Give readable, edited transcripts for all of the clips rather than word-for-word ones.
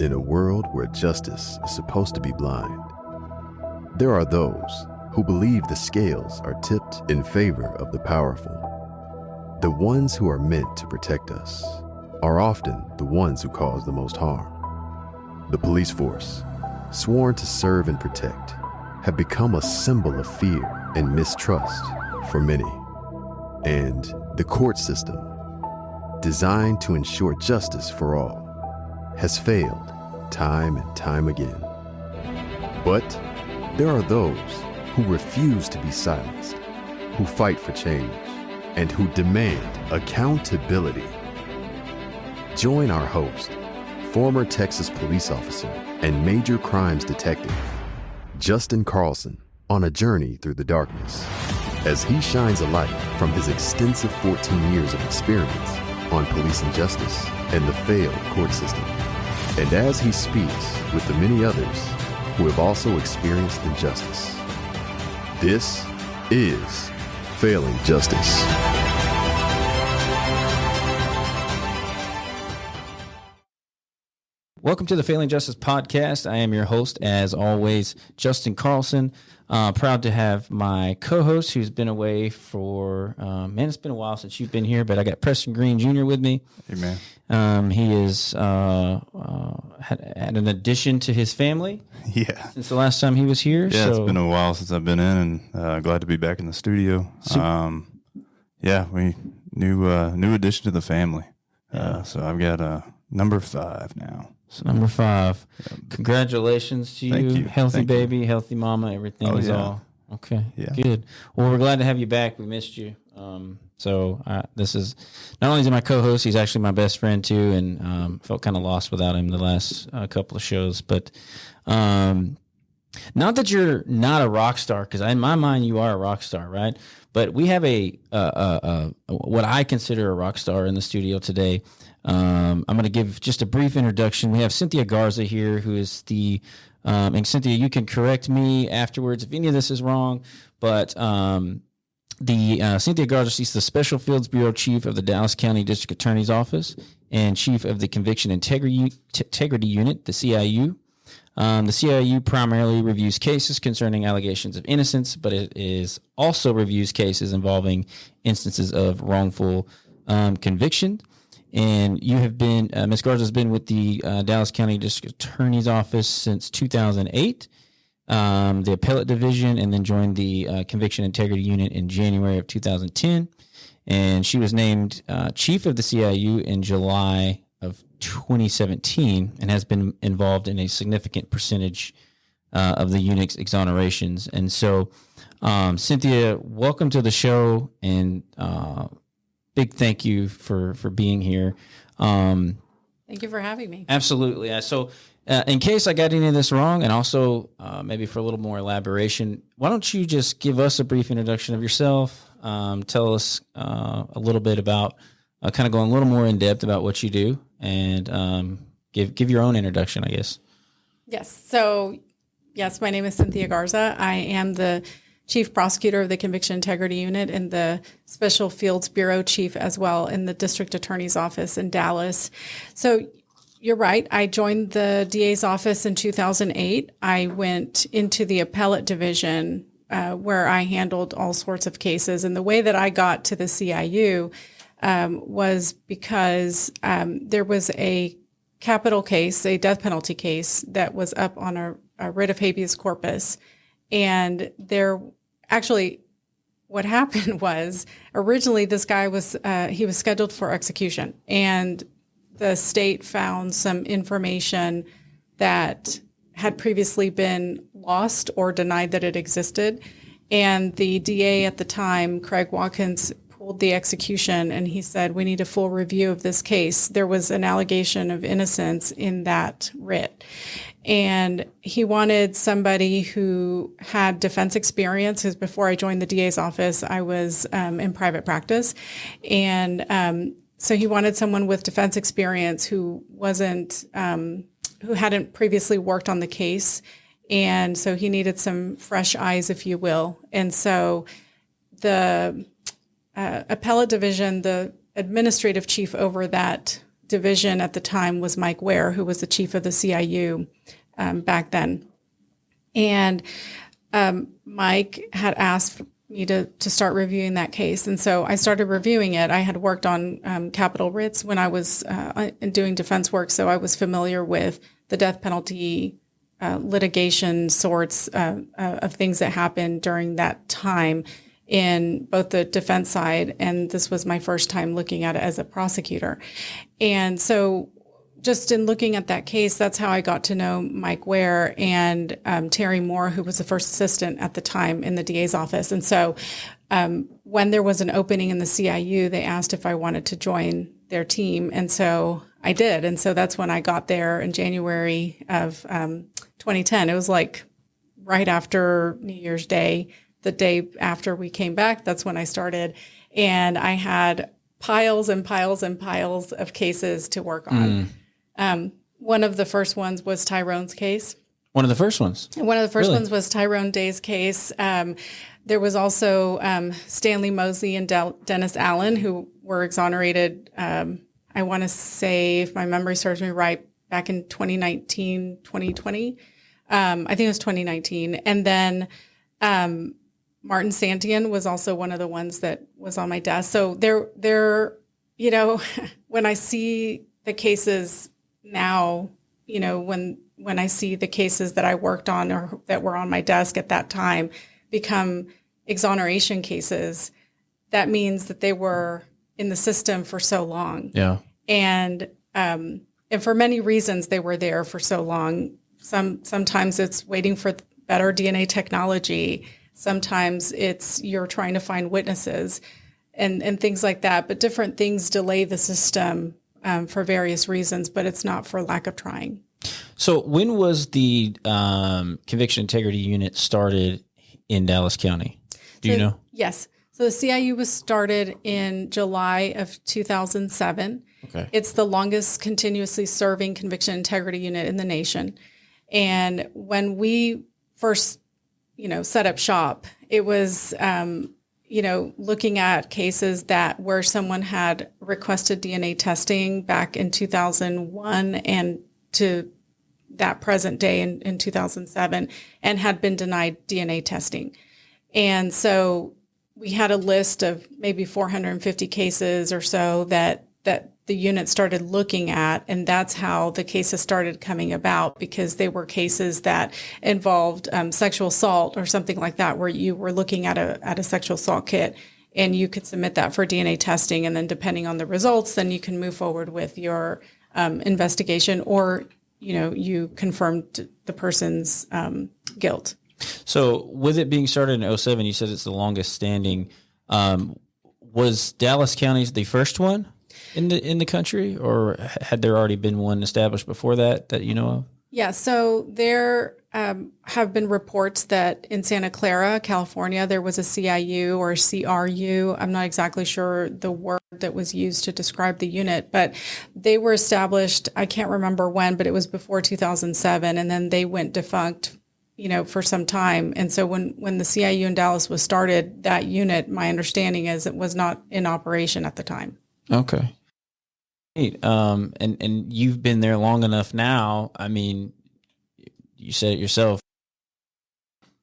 In a world where justice is supposed to be blind, there are those who believe the scales are tipped in favor of the powerful. The ones who are meant to protect us are often the ones who cause the most harm. The police force, sworn to serve and protect, have become a symbol of fear and mistrust for many. And the court system, designed to ensure justice for all, has failed time and time again. But there are those who refuse to be silenced, who fight for change, and who demand accountability. Join our host, former Texas police officer and major crimes detective, Justin Carlson, on a journey through the darkness as he shines a light from his extensive 14 years of experience on police injustice and the failed court system. And as he speaks with the many others who have also experienced injustice. This is Failing Justice. Welcome to the Failing Justice Podcast. I am your host, as always, Justin Carlson. Proud to have my co-host who's been away for, it's been a while since you've been here, but I got Preston Green Jr. with me. Hey, man. He is had an addition to his family. Yeah. Since the last time he was here. Yeah, it's been a while since I've been in, and glad to be back in the studio. New addition to the family. So I've got number 5 now. So, number 5. Congratulations to you. Thank you. Healthy baby, healthy mama, everything is all okay. Yeah. Good. Well, we're glad to have you back. We missed you. This is not only is he my co-host, he's actually my best friend too, and felt kind of lost without him the last couple of shows. But not that you're not a rock star, because in my mind you are a rock star, right? But we have a what I consider a rock star in the studio today. I'm going to give just a brief introduction. We have Cynthia Garza here, who is and Cynthia, you can correct me afterwards if any of this is wrong, but Cynthia Garza, she's the Special Fields Bureau Chief of the Dallas County District Attorney's Office and Chief of the Conviction Integrity Unit, the CIU. The CIU primarily reviews cases concerning allegations of innocence, but it also reviews cases involving instances of wrongful conviction. And you have been, Ms. Garza has been with the Dallas County District Attorney's Office since 2008, the Appellate Division, and then joined the Conviction Integrity Unit in January of 2010. And she was named Chief of the CIU in July of 2017 and has been involved in a significant percentage of the unit's exonerations. And so, Cynthia, welcome to the show, and big thank you for being here. Thank you for having me. Absolutely. So in case I got any of this wrong, and also maybe for a little more elaboration, why don't you just give us a brief introduction of yourself, tell us a little bit about, kind of going a little more in depth about what you do, and give your own introduction, I guess. Yes. So, yes, my name is Cynthia Garza. I am the Chief Prosecutor of the Conviction Integrity Unit and the Special Fields Bureau Chief as well in the District Attorney's Office in Dallas. So you're right. I joined the DA's office in 2008. I went into the Appellate Division where I handled all sorts of cases. And the way that I got to the CIU was because there was a capital case, a death penalty case that was up on a writ of habeas corpus. And what happened was originally this guy he was scheduled for execution, and the state found some information that had previously been lost or denied that it existed. And the DA at the time, Craig Watkins, pulled the execution, and he said, we need a full review of this case. There was an allegation of innocence in that writ. And he wanted somebody who had defense experience, because before I joined the DA's office, I was in private practice. And so he wanted someone with defense experience who who hadn't previously worked on the case. And so he needed some fresh eyes, if you will. And so the Appellate Division, the administrative chief over that division at the time was Mike Ware, who was the chief of the CIU back then. And Mike had asked me to start reviewing that case. And so I started reviewing it. I had worked on capital writs when I was doing defense work, so I was familiar with the death penalty litigation sorts of things that happened during that time in both the defense side, and this was my first time looking at it as a prosecutor. And so just in looking at that case, that's how I got to know Mike Ware and Terry Moore, who was the first assistant at the time in the DA's office. And so when there was an opening in the CIU, they asked if I wanted to join their team. And so I did. And so that's when I got there in January of 2010. It was like right after New Year's Day, the day after we came back, that's when I started. And I had piles and piles and piles of cases to work on. One of the first ones was Tyrone's case. One of the first ones? One of the first Really? ones was Tyrone Day's case. There was also Stanley Mosley and Dennis Allen, who were exonerated, I want to say, if my memory serves me right, back in 2019, 2020. I think it was 2019. And then Martin Santian was also one of the ones that was on my desk. So there, you know, when I see the cases now, you know, when I see the cases that I worked on or that were on my desk at that time become exoneration cases, that means that they were in the system for so long. Yeah. And for many reasons, they were there for so long. Sometimes it's waiting for better DNA technology. Sometimes it's you're trying to find witnesses and things like that. But different things delay the system for various reasons, but it's not for lack of trying. So when was the Conviction Integrity Unit started in Dallas County? Do you know? Yes. So the CIU was started in July of 2007. Okay. It's the longest continuously serving Conviction Integrity Unit in the nation. And when we first, set up shop, it was, looking at cases where someone had requested DNA testing back in 2001 and to that present day in 2007 and had been denied DNA testing. And so we had a list of maybe 450 cases or so that the unit started looking at, and that's how the cases started coming about, because they were cases that involved sexual assault or something like that, where you were looking at a sexual assault kit, and you could submit that for DNA testing, and then depending on the results, then you can move forward with your investigation, or you confirmed the person's guilt. So with it being started in 2007, you said it's the longest standing. Was Dallas County the first one in the country, or had there already been one established before that you know of? Yeah, so there have been reports that in Santa Clara, California, there was a CIU or a CRU. I'm not exactly sure the word that was used to describe the unit, but they were established, I can't remember when, but it was before 2007, and then they went defunct for some time. And so when the CIU in Dallas was started, that unit, my understanding is it was not in operation at the time. Okay. And you've been there long enough now. I mean, you said it yourself.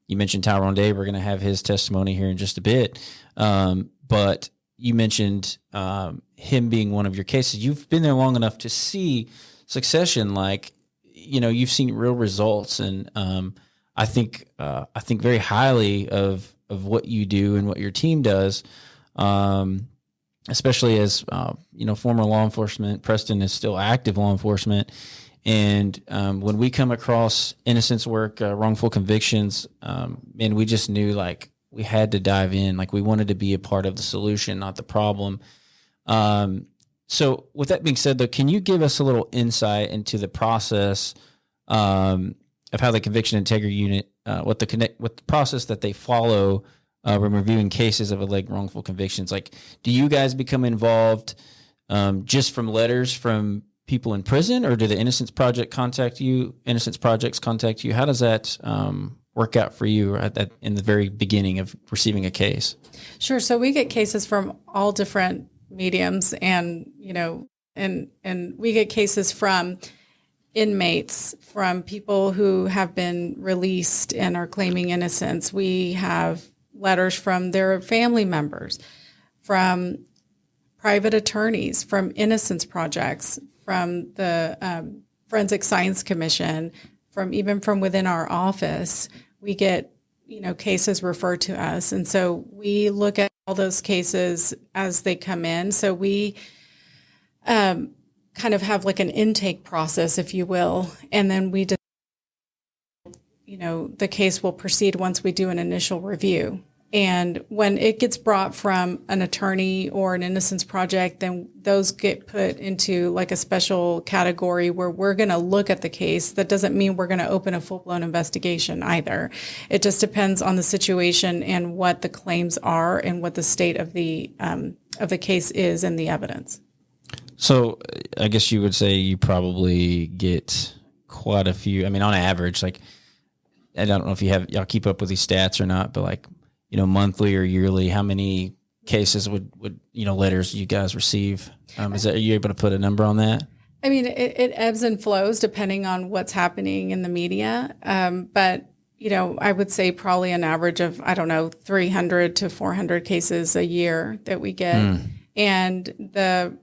You mentioned Tyrone Day. We're going to have his testimony here in just a bit. But you mentioned him being one of your cases. You've been there long enough to see succession. Like, you've seen real results, and I think very highly of what you do and what your team does. Especially as, former law enforcement. Preston is still active law enforcement. And when we come across innocence work, wrongful convictions, and we just knew like we had to dive in, like we wanted to be a part of the solution, not the problem. So with that being said, though, can you give us a little insight into the process of how the Conviction Integrity Unit, what the process that they follow when reviewing cases of alleged wrongful convictions? Like, do you guys become involved just from letters from people in prison, or do the Innocence Projects contact you? How does that work out for you in the very beginning of receiving a case? Sure. So we get cases from all different mediums, and And we get cases from inmates, from people who have been released and are claiming innocence. We have letters from their family members, from private attorneys, from innocence projects, from the Forensic Science Commission, even from within our office. We get, cases referred to us. And so we look at all those cases as they come in. So we kind of have like an intake process, if you will. And then the case will proceed once we do an initial review. And when it gets brought from an attorney or an innocence project, then those get put into like a special category where we're going to look at the case. That doesn't mean we're going to open a full-blown investigation either. It just depends on the situation and what the claims are and what the state of the case is and the evidence. So I guess you would say you probably get quite a few. I mean, on average, like, I don't know if y'all keep up with these stats or not, but like, monthly or yearly, how many cases would letters you guys receive? Are you able to put a number on that? I mean, it ebbs and flows depending on what's happening in the media. But, I would say probably an average of, 300 to 400 cases a year that we get. And the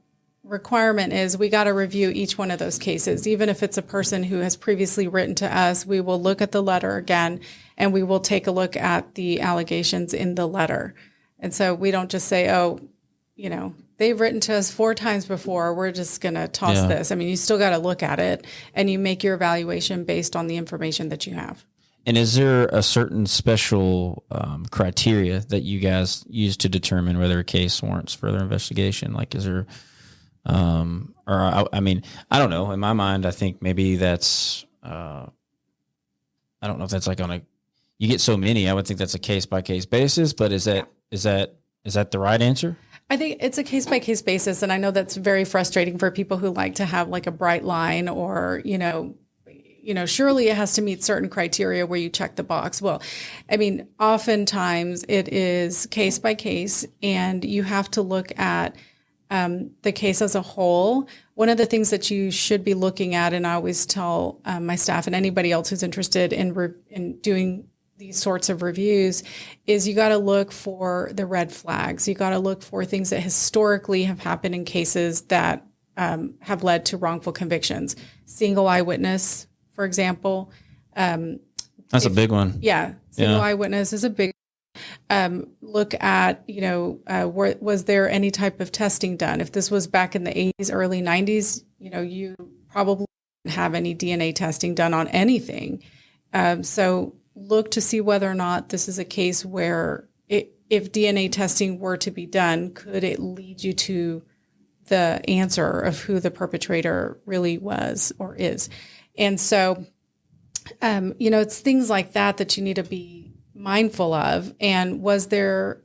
requirement is we got to review each one of those cases. Even if it's a person who has previously written to us, we will look at the letter again, and we will take a look at the allegations in the letter. And so we don't just say, they've written to us 4 times before, we're just going to toss this. I mean, you still got to look at it, and you make your evaluation based on the information that you have. And is there a certain special criteria that you guys use to determine whether a case warrants further investigation? Like, is there... I don't know. In my mind, I think maybe that's, I don't know if that's like you get so many, I would think that's a case by case basis, but is that the right answer? I think it's a case by case basis. And I know that's very frustrating for people who like to have like a bright line or, surely it has to meet certain criteria where you check the box. Well, I mean, oftentimes it is case by case, and you have to look at the case as a whole. One of the things that you should be looking at, and I always tell my staff and anybody else who's interested in doing these sorts of reviews, is you got to look for the red flags. You got to look for things that historically have happened in cases that have led to wrongful convictions. Single eyewitness, for example. That's a big one. Yeah. Single eyewitness is a big look at, was there any type of testing done? If this was back in the 80s, early 90s, you probably didn't have any DNA testing done on anything. So look to see whether or not this is a case where if DNA testing were to be done, could it lead you to the answer of who the perpetrator really was or is? And so, it's things like that you need to be mindful of. And was there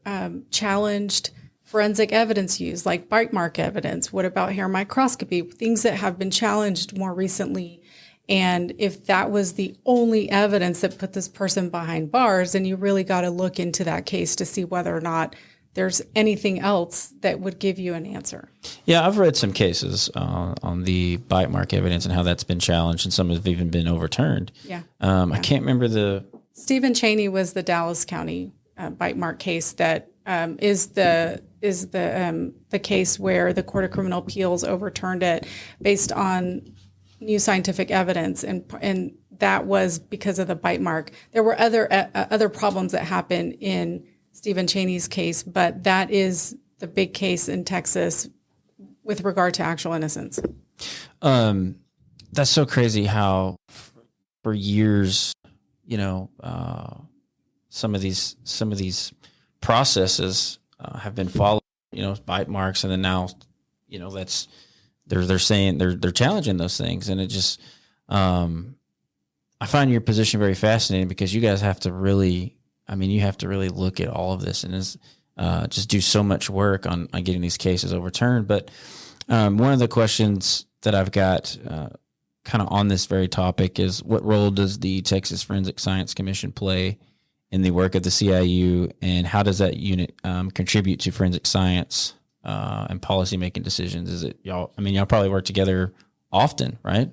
challenged forensic evidence used, like bite mark evidence? What about hair microscopy? Things that have been challenged more recently. And if that was the only evidence that put this person behind bars, then you really got to look into that case to see whether or not there's anything else that would give you an answer. Yeah, I've read some cases on the bite mark evidence and how that's been challenged, and some have even been overturned. Yeah. I can't remember Stephen Chaney was the Dallas County bite mark case that is the case where the Court of Criminal Appeals overturned it based on new scientific evidence, and that was because of the bite mark. There were other problems that happened in Stephen Chaney's case, but that is the big case in Texas with regard to actual innocence. That's so crazy how for years, some of these processes have been followed, bite marks, and then now, that's they're saying they're challenging those things, and it just I find your position very fascinating because you guys have to really, look at all of this and just do so much work on getting these cases overturned. But one of the questions that I've got kind of on this very topic is, what role does the Texas Forensic Science Commission play in the work of the CIU, and how does that unit contribute to forensic science and policy making decisions? Is it y'all? I mean, y'all probably work together often, right?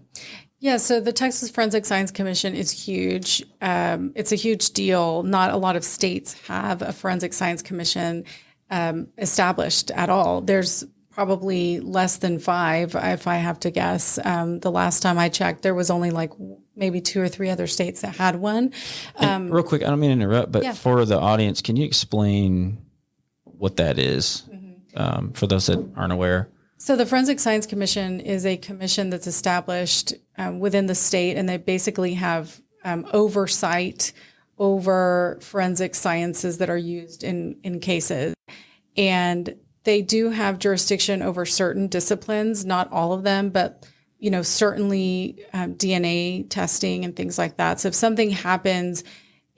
Yeah, so the Texas Forensic Science Commission is huge. It's a huge deal. Not a lot of states have a Forensic Science Commission established at all. There's probably less than 5, if I have to guess. The last time I checked, there was only like maybe 2 or 3 other states that had one. Real quick, I don't mean to interrupt, but Yeah. for the audience, can you explain what that is for those that aren't aware? So the Forensic Science Commission is a commission that's established within the state, and they basically have oversight over forensic sciences that are used in cases. And they do have jurisdiction over certain disciplines, not all of them, but certainly DNA testing and things like that. So if something happens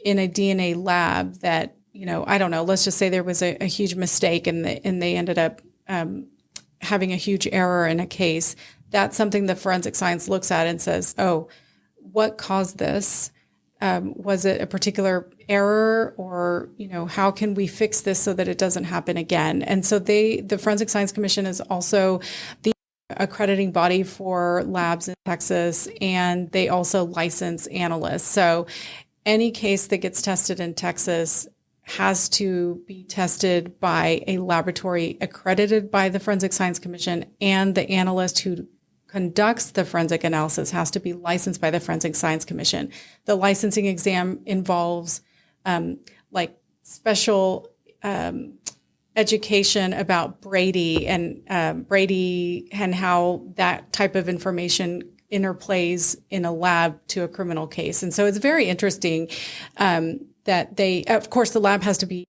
in a DNA lab that, I don't know, let's just say there was a huge mistake and they ended up having a huge error in a case, that's something the forensic science looks at and says, oh, what caused this? Was it a particular error, or how can we fix this so that it doesn't happen again? And so the Forensic Science Commission is also the accrediting body for labs in Texas, and they also license analysts. So any case that gets tested in Texas has to be tested by a laboratory accredited by the Forensic Science Commission, and the analyst who conducts the forensic analysis has to be licensed by the Forensic Science Commission. The licensing exam involves special education about Brady and how that type of information interplays in a lab to a criminal case. And so it's very interesting that of course, the lab has to be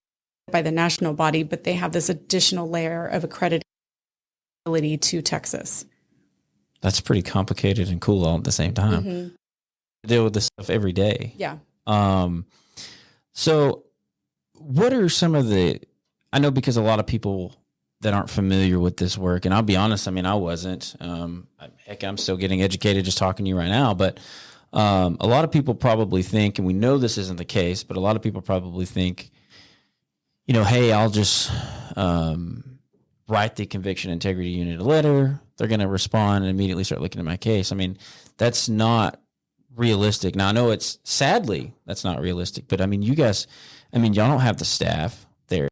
by the national body, but they have this additional layer of accreditability to Texas. That's pretty complicated and cool all at the same time. Mm-hmm. Deal with this stuff every day. Yeah. So what are some of I know because a lot of people that aren't familiar with this work, and I'll be honest, I mean, I wasn't, heck, I'm still getting educated just talking to you right now, but a lot of people probably think, and we know this isn't the case, but a lot of people probably think, hey, I'll just write the conviction integrity unit a letter. They're going to respond and immediately start looking at my case. I mean, that's not realistic. Now, I know sadly, that's not realistic, but I mean, y'all don't have the staff there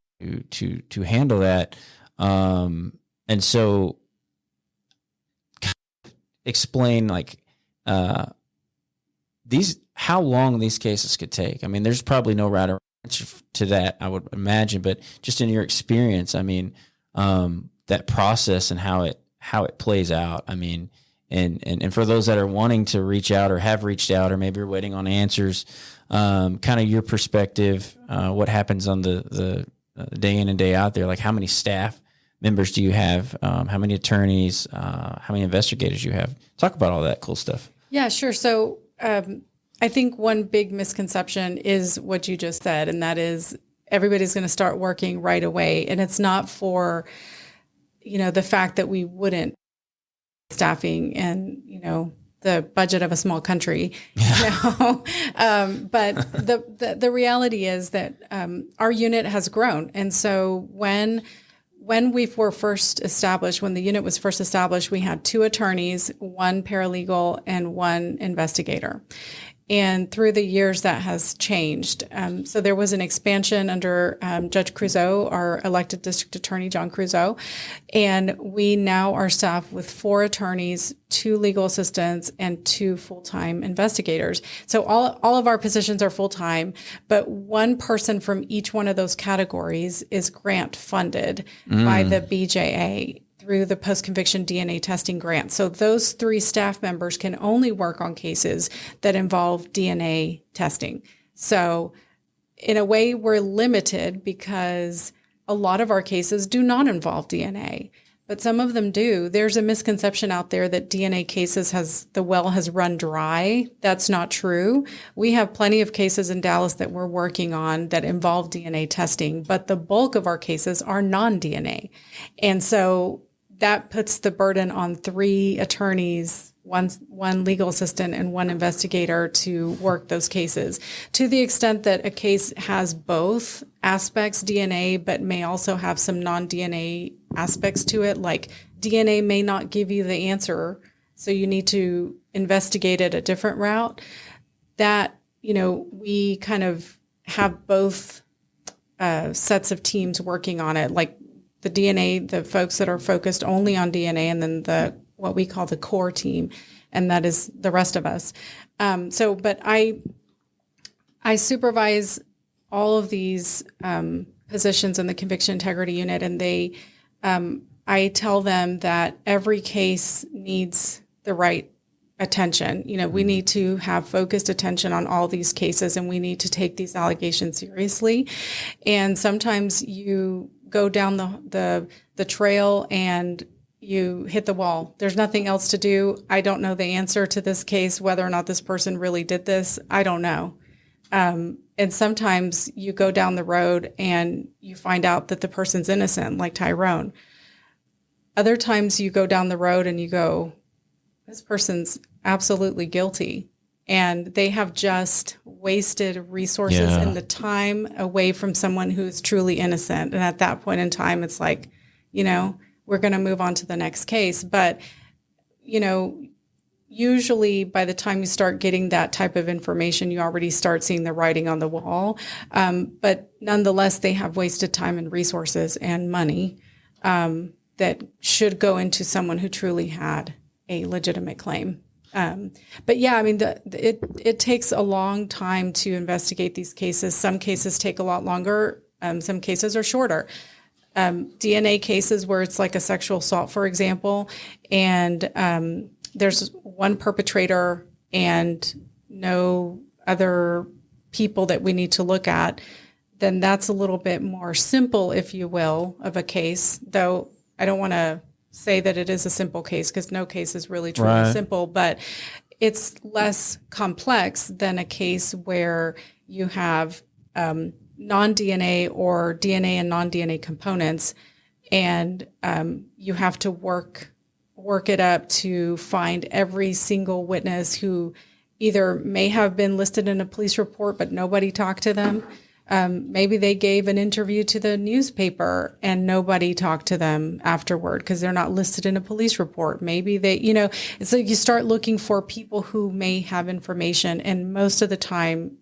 to handle that. And so explain how long these cases could take. I mean, there's probably no right or answer to that, I would imagine, but just in your experience, I mean, that process and how it plays out. I mean, and for those that are wanting to reach out or have reached out, or maybe are waiting on answers, kind of your perspective, what happens on the day in and day out there, like how many staff members do you have? How many attorneys, how many investigators you have? Talk about all that cool stuff. Yeah, sure. So, I think one big misconception is what you just said, and that is everybody's going to start working right away. And it's not for, the fact that we wouldn't staffing and, the budget of a small country, but the reality is that our unit has grown. And so when we were first established, when the unit was first established, we had 2 attorneys, 1 paralegal, and 1 investigator. And through the years, that has changed. So there was an expansion under Judge Crusoe, our elected district attorney, John Crusoe. And we now are staffed with 4 attorneys, 2 legal assistants, and 2 full-time investigators. So all of our positions are full-time, but 1 person from each one of those categories is grant funded by the BJA through the post-conviction DNA testing grant. So those 3 staff members can only work on cases that involve DNA testing. So in a way, we're limited because a lot of our cases do not involve DNA, but some of them do. There's a misconception out there that DNA cases the well has run dry. That's not true. We have plenty of cases in Dallas that we're working on that involve DNA testing, but the bulk of our cases are non-DNA. And so that puts the burden on 3 attorneys one legal assistant and one investigator to work those cases. To the extent that a case has both aspects, DNA, but may also have some non-DNA aspects to it, like DNA may not give you the answer, so you need to investigate it a different route. That, we kind of have both sets of teams working on it, like the DNA, the folks that are focused only on DNA, and then what we call the core team, and that is the rest of us. But I supervise all of these positions in the conviction integrity unit, and I tell them that every case needs the right attention. We need to have focused attention on all these cases, and we need to take these allegations seriously. And sometimes you go down the trail and you hit the wall. There's nothing else to do. I don't know the answer to this case, whether or not this person really did this. I don't know. And sometimes you go down the road and you find out that the person's innocent, like Tyrone. Other times you go down the road and you go, this person's absolutely guilty. And they have just wasted resources and the time away from someone who's truly innocent. And at that point in time, it's like, we're going to move on to the next case. But, usually by the time you start getting that type of information, you already start seeing the writing on the wall. But nonetheless, they have wasted time and resources and money that should go into someone who truly had a legitimate claim. But yeah, I mean, it takes a long time to investigate these cases. Some cases take a lot longer. Some cases are shorter. DNA cases where it's like a sexual assault, for example, and there's one perpetrator and no other people that we need to look at, then that's a little bit more simple, if you will, of a case, though I don't want to say that it is a simple case, because no case is really truly simple, but it's less complex than a case where you have non-DNA or DNA and non-DNA components, and you have to work it up to find every single witness who either may have been listed in a police report but nobody talked to them. Maybe they gave an interview to the newspaper and nobody talked to them afterward because they're not listed in a police report. Maybe they, it's like you start looking for people who may have information, and most of the time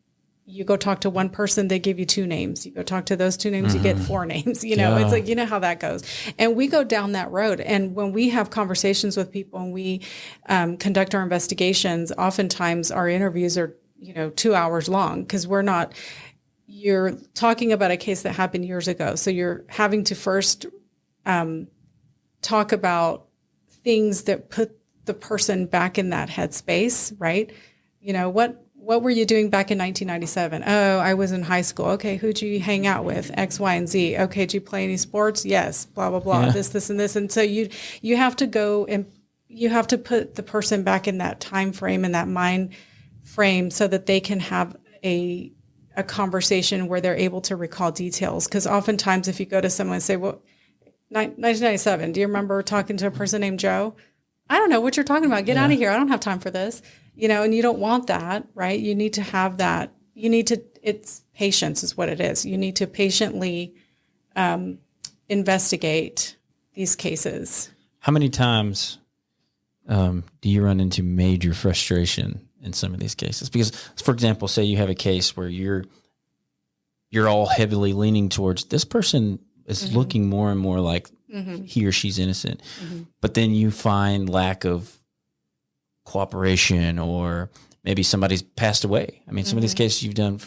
you go talk to one person, they give you two names. You go talk to those two names, you get four names. It's like, how that goes. And we go down that road. And when we have conversations with people and we conduct our investigations, oftentimes our interviews are, 2 hours long, because you're talking about a case that happened years ago. So you're having to first talk about things that put the person back in that headspace, right? What were you doing back in 1997? Oh, I was in high school. Okay, who'd you hang out with? X, Y, and Z. Okay, did you play any sports? Yes, blah, blah, blah, this, and this. And so you have to go and you have to put the person back in that time frame and that mind frame so that they can have a conversation where they're able to recall details. Because oftentimes if you go to someone and say, well, 1997, do you remember talking to a person named Joe? I don't know what you're talking about. Get out of here. I don't have time for this. And you don't want that, right? You need to have that. It's patience is what it is. You need to patiently investigate these cases. How many times do you run into major frustration in some of these cases? Because, for example, say you have a case where you're all heavily leaning towards this person is looking more and more like he or she's innocent, but then you find lack of cooperation, or maybe somebody's passed away. I mean, some of these cases you've done,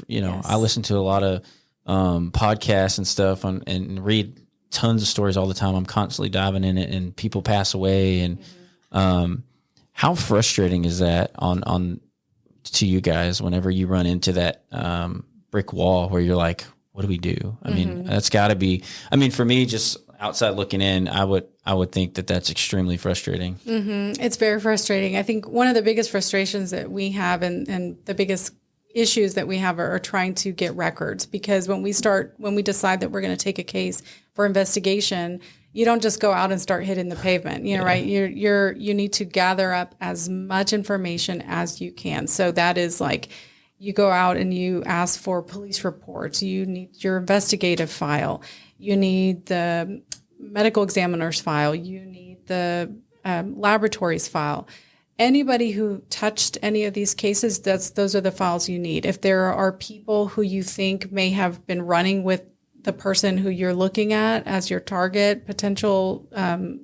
I listen to a lot of podcasts and stuff and read tons of stories all the time. I'm constantly diving in it, and people pass away. And how frustrating is that on to you guys whenever you run into that brick wall where you're like, what do we do? I mean, that's got to be, for me, just outside looking in, I would think that that's extremely frustrating. It's very frustrating. I think one of the biggest frustrations that we have and the biggest issues that we have are trying to get records, because when we decide that we're going to take a case for investigation, you don't just go out and start hitting the pavement, right? You need to gather up as much information as you can. So that is like, you go out and you ask for police reports. You need your investigative file. You need the medical examiner's file. You need the laboratory's file. Anybody who touched any of these cases, those are the files you need. If there are people who you think may have been running with the person who you're looking at as your target potential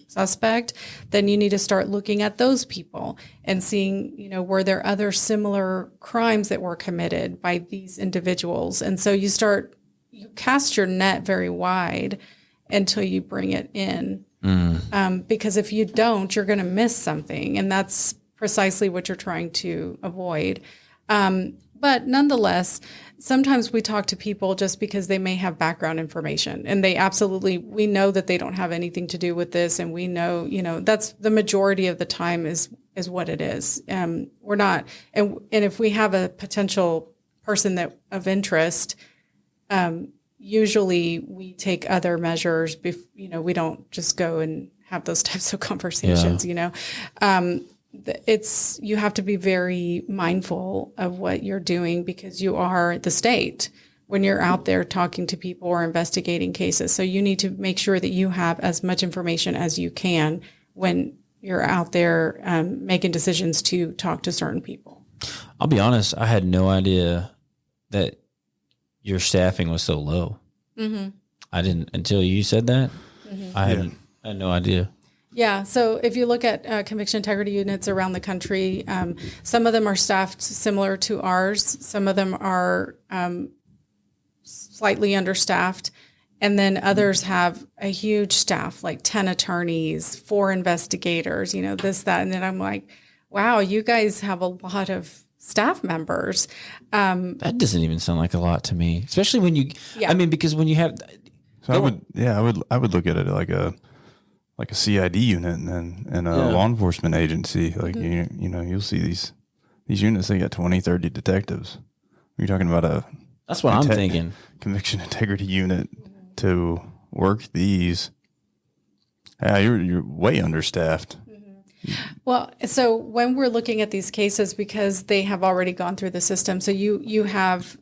suspect, then you need to start looking at those people and seeing, were there other similar crimes that were committed by these individuals? And so you cast your net very wide until you bring it in. Because if you don't, you're going to miss something. And that's precisely what you're trying to avoid. But nonetheless, sometimes we talk to people just because they may have background information, and we know that they don't have anything to do with this. And we know, that's the majority of the time is what it is. We're not, and if we have a potential person of interest, usually we take other measures. We don't just go and have those types of conversations, you have to be very mindful of what you're doing because you are the state when you're out there talking to people or investigating cases. So you need to make sure that you have as much information as you can when you're out there making decisions to talk to certain people. I'll be honest, I had no idea that your staffing was so low. Mm-hmm. I didn't until you said that. Mm-hmm. I had no idea. Yeah. So if you look at conviction integrity units around the country, some of them are staffed similar to ours. Some of them are slightly understaffed. And then others have a huge staff, like 10 attorneys, 4 investigators, this, that. And then I'm like, wow, you guys have a lot of staff members. That doesn't even sound like a lot to me, especially when because when you have. So I would look at it like a CID unit and a law enforcement agency. Like, you'll see these units, they got 20, 30 detectives. You're talking about that's what I'm thinking. Conviction integrity unit to work these. Yeah, you're way understaffed. Well, so when we're looking at these cases, because they have already gone through the system, so you have,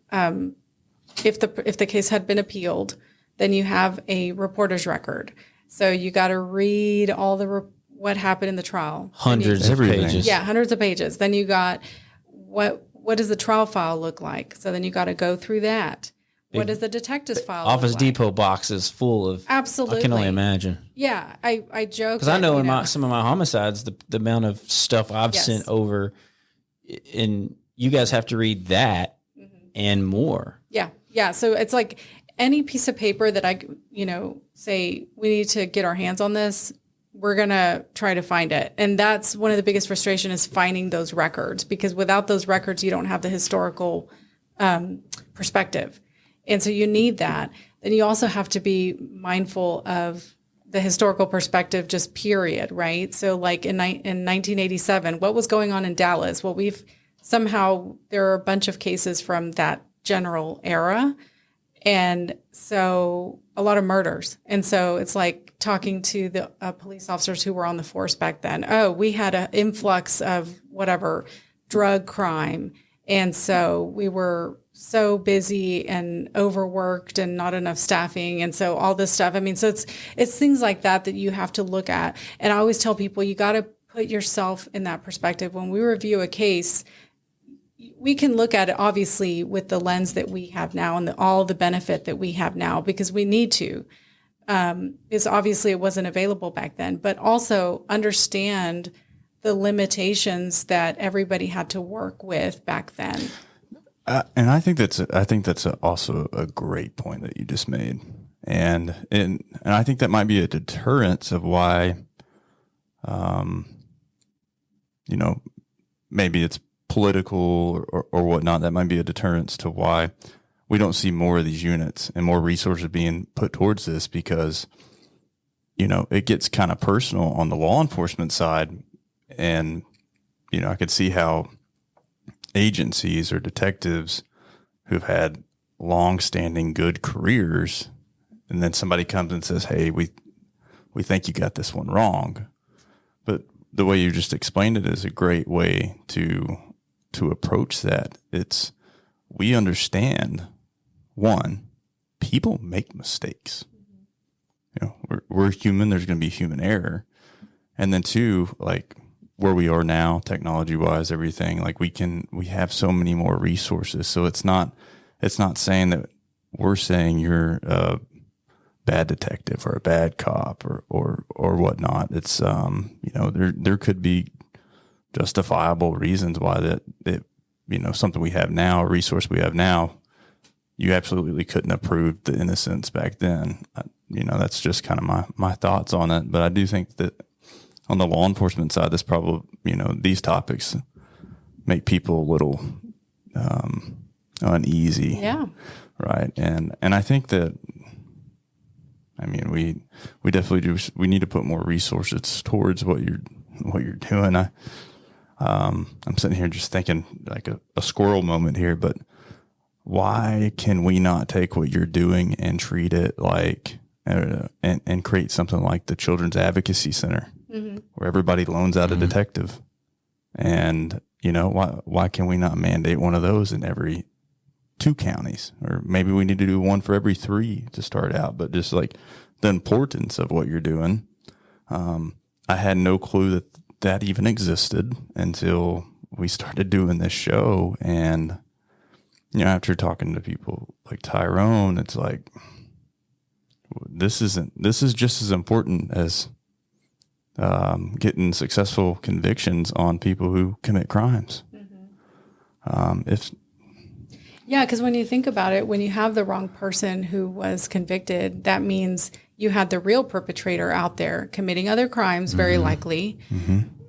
if the case had been appealed, then you have a reporter's record. So you got to read all what happened in the trial. Hundreds of pages. Yeah, hundreds of pages. Then you got what does the trial file look like? So then you got to go through that. What does the detective's file Office look like? Depot boxes full of. Absolutely. I can only imagine. Yeah, I joke. Because I know in some of my homicides, the amount of stuff I've sent over, and you guys have to read that and more. Yeah, yeah. So it's like any piece of paper that I, say we need to get our hands on this, we're going to try to find it. And that's one of the biggest frustration is finding those records, because without those records, you don't have the historical perspective. And so you need that. Then you also have to be mindful of the historical perspective, just period, right? So like in 1987, what was going on in Dallas? Well, there are a bunch of cases from that general era. And so a lot of murders. And so it's like talking to the police officers who were on the force back then. Oh, we had an influx of whatever drug crime. And so we were so busy and overworked and not enough staffing. And so all this stuff, so it's things like that you have to look at. And I always tell people, you got to put yourself in that perspective. When we review a case, we can look at it obviously with the lens that we have now and all the benefit that we have now, because we need to, because obviously it wasn't available back then, but also understand the limitations that everybody had to work with back then. And I think that's also a great point that you just made, and I think that might be a deterrence of why, maybe it's political or whatnot. That might be a deterrence to why we don't see more of these units and more resources being put towards this, because it gets kind of personal on the law enforcement side, and I could see how agencies or detectives who've had long-standing good careers, and then somebody comes and says, "Hey, we we think you got this one wrong. But the way you just explained it is a great way to approach that. We understand, one, people make mistakes. You know, we're human. There's going to be human error. And then two, like where we are now, technology wise, everything, like we have so many more resources. So it's not saying that we're saying you're a bad detective or a bad cop or whatnot. It's, you know, there could be justifiable reasons why something we have now, a resource we have now, you absolutely couldn't have proved the innocence back then. You know, that's just kind of my thoughts on it. But I do think that on the law enforcement side, this probably, you know, these topics make people a little uneasy. Yeah. Right. And I think that, I mean, we definitely do. We need to put more resources towards what you're doing. I'm sitting here just thinking like a squirrel moment here, but why can we not take what you're doing and treat it like, and create something like the Children's Advocacy Center, where everybody loans out a detective? And, you know, why can we not mandate one of those in every 2 counties? Or maybe we need to do one for every 3 to start out, but just like the importance of what you're doing. I had no clue that even existed until we started doing this show. And, you know, after talking to people like Tyrone, it's like, this is just as important as getting successful convictions on people who commit crimes. Yeah, because when you think about it, when you have the wrong person who was convicted, that means you had the real perpetrator out there committing other crimes, very likely,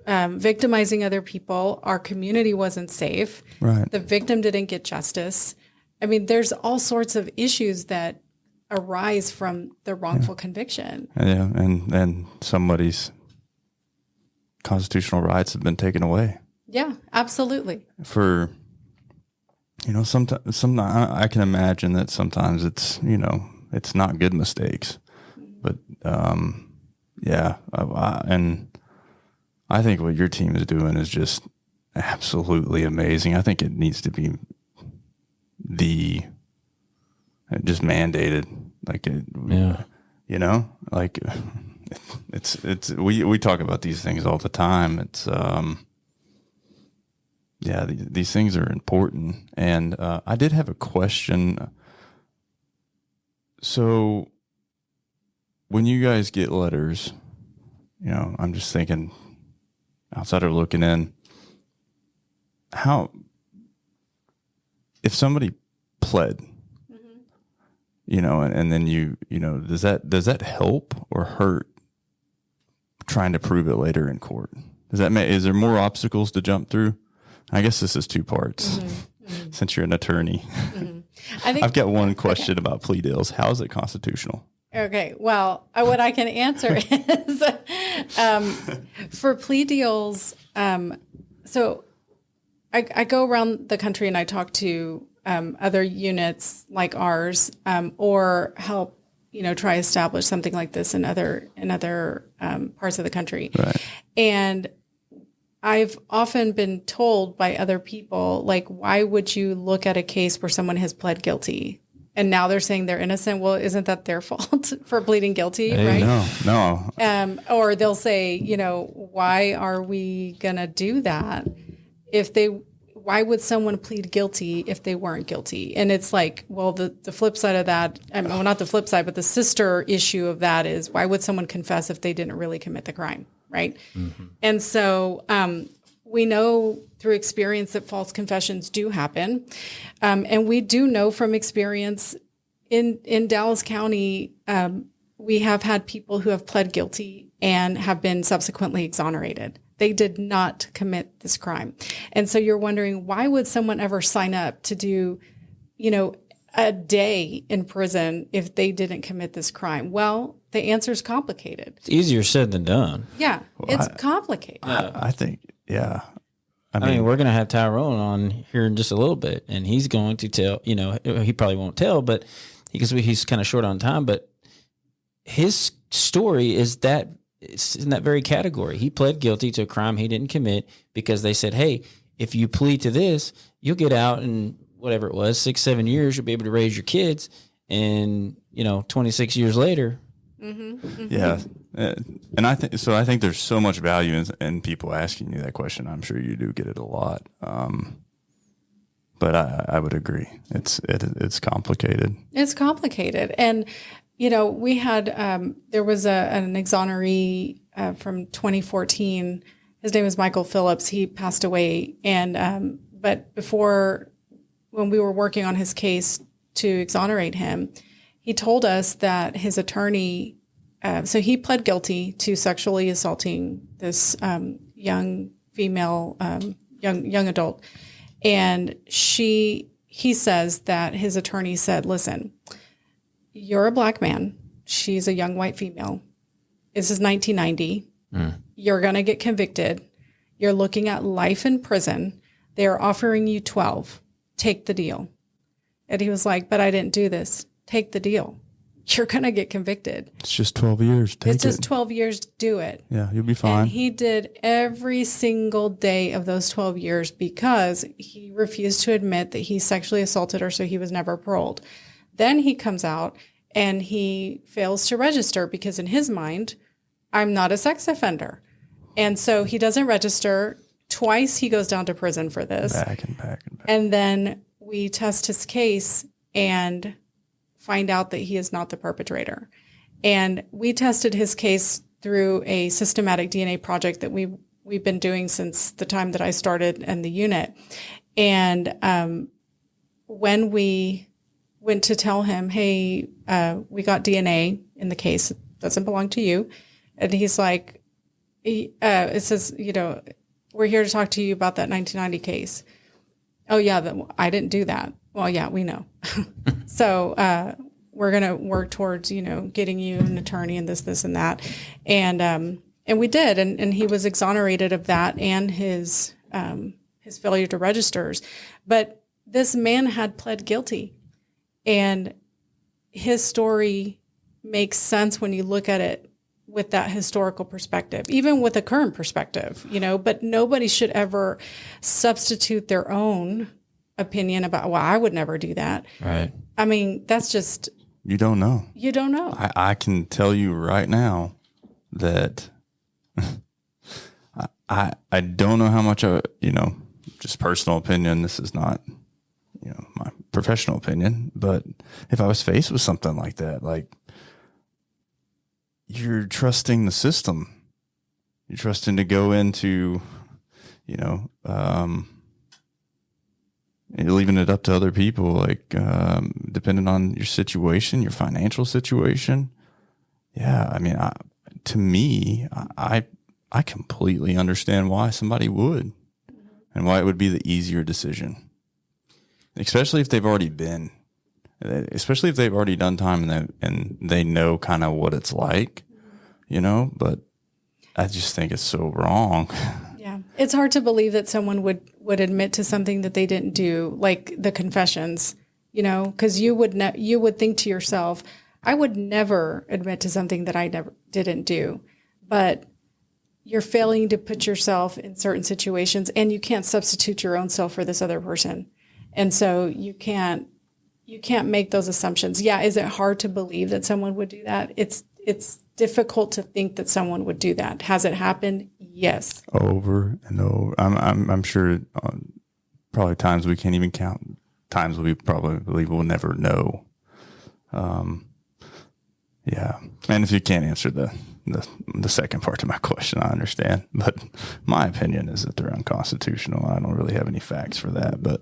victimizing other people. Our community wasn't safe. Right. The victim didn't get justice. I mean, there's all sorts of issues that arise from the wrongful conviction. Yeah, and somebody's constitutional rights have been taken away. Yeah, absolutely. For, you know, sometimes I can imagine that sometimes it's, you know, it's not good mistakes, but yeah, and I think what your team is doing is just absolutely amazing. I think it needs to be just mandated, like you know, like we talk about these things all the time. It's yeah, these things are important. And I did have a question. So when you guys get letters, you know, I'm just thinking, outsider looking in, if somebody pled, you know, and then you know, does that help or hurt trying to prove it later in court? Is there more obstacles to jump through? I guess this is 2 parts, since you're an attorney. I've got one question about plea deals. How is it constitutional? Okay, well, what I can answer is for plea deals, so I go around the country and I talk to other units like ours, or help, you know, try establish something like this in other parts of the country. Right. And I've often been told by other people, like, why would you look at a case where someone has pled guilty and now they're saying they're innocent? Well, isn't that their fault for pleading guilty, right? No. Or they'll say, you know, why are we going to do that? Why would someone plead guilty if they weren't guilty? And it's like, well, the flip side of that, well, not the flip side, but the sister issue of that is, why would someone confess if they didn't really commit the crime, right? And so we know through experience that false confessions do happen. And we do know from experience in Dallas County, we have had people who have pled guilty and have been subsequently exonerated. They did not commit this crime. And so you're wondering, why would someone ever sign up to do, you know, a day in prison if they didn't commit this crime? Well, the answer is complicated. It's easier said than done. Yeah, it's complicated. I think, yeah. I mean, we're going to have Tyrone on here in just a little bit, and he's going to tell, you know, he probably won't tell, but because he's kind of short on time, but his story is that it's in that very category. He pled guilty to a crime he didn't commit because they said, hey, if you plead to this, you'll get out in whatever it was, 6-7 years, you'll be able to raise your kids. And, 26 years later. Mm-hmm, mm-hmm. Yeah. And I think there's so much value in people asking you that question. I'm sure you do get it a lot. But I would agree. It's complicated. It's complicated. And, we had, there was an exoneree from 2014. His name was Michael Phillips. He passed away. And, but when we were working on his case to exonerate him, he told us that his attorney, so he pled guilty to sexually assaulting this young female, young adult. And he says that his attorney said, listen, you're a black man. She's a young white female. This is 1990. You're going to get convicted. You're looking at life in prison. They're offering you 12. Take the deal. And he was like, but I didn't do this. Take the deal. You're going to get convicted. It's just 12 years. Take it. It's just 12 years. Do it. Yeah, you'll be fine. And he did every single day of those 12 years because he refused to admit that he sexually assaulted her, so he was never paroled. Then he comes out and he fails to register because in his mind, I'm not a sex offender. And so he doesn't register. Twice he goes down to prison for this. Back and back. And then we test his case and find out that he is not the perpetrator. And we tested his case through a systematic DNA project that we've been doing since the time that I started in the unit. And when we went to tell him, hey, we got DNA in the case, it doesn't belong to you. And he's like, it says, we're here to talk to you about that 1990 case. Oh, yeah, I didn't do that. Well, yeah, we know. So we're going to work towards, getting you an attorney and this, and that. And we did. And he was exonerated of that and his failure to register. But this man had pled guilty. And his story makes sense when you look at it with that historical perspective, even with a current perspective, but nobody should ever substitute their own opinion about, well, I would never do that. Right. I mean, that's just. You don't know. You don't know. I can tell you right now that I don't know how much just personal opinion. This is not, my professional opinion, but if I was faced with something like that, like, you're trusting the system. You're trusting to go into, you're leaving it up to other people, like, depending on your situation, your financial situation. Yeah. I mean, I completely understand why somebody would and why it would be the easier decision, especially if they've already done time and they know kind of what it's like, but I just think it's so wrong. Yeah. It's hard to believe that someone would admit to something that they didn't do, like the confessions, because you would think to yourself, I would never admit to something that I didn't do, but you're failing to put yourself in certain situations and you can't substitute your own self for this other person. And so you can't make those assumptions. Yeah. Is it hard to believe that someone would do that? It's difficult to think that someone would do that. Has it happened? Yes. Over and over. I'm sure probably times we can't even count, times we probably will never know. Yeah. And if you can't answer the second part of my question, I understand. But my opinion is that they're unconstitutional. I don't really have any facts for that, but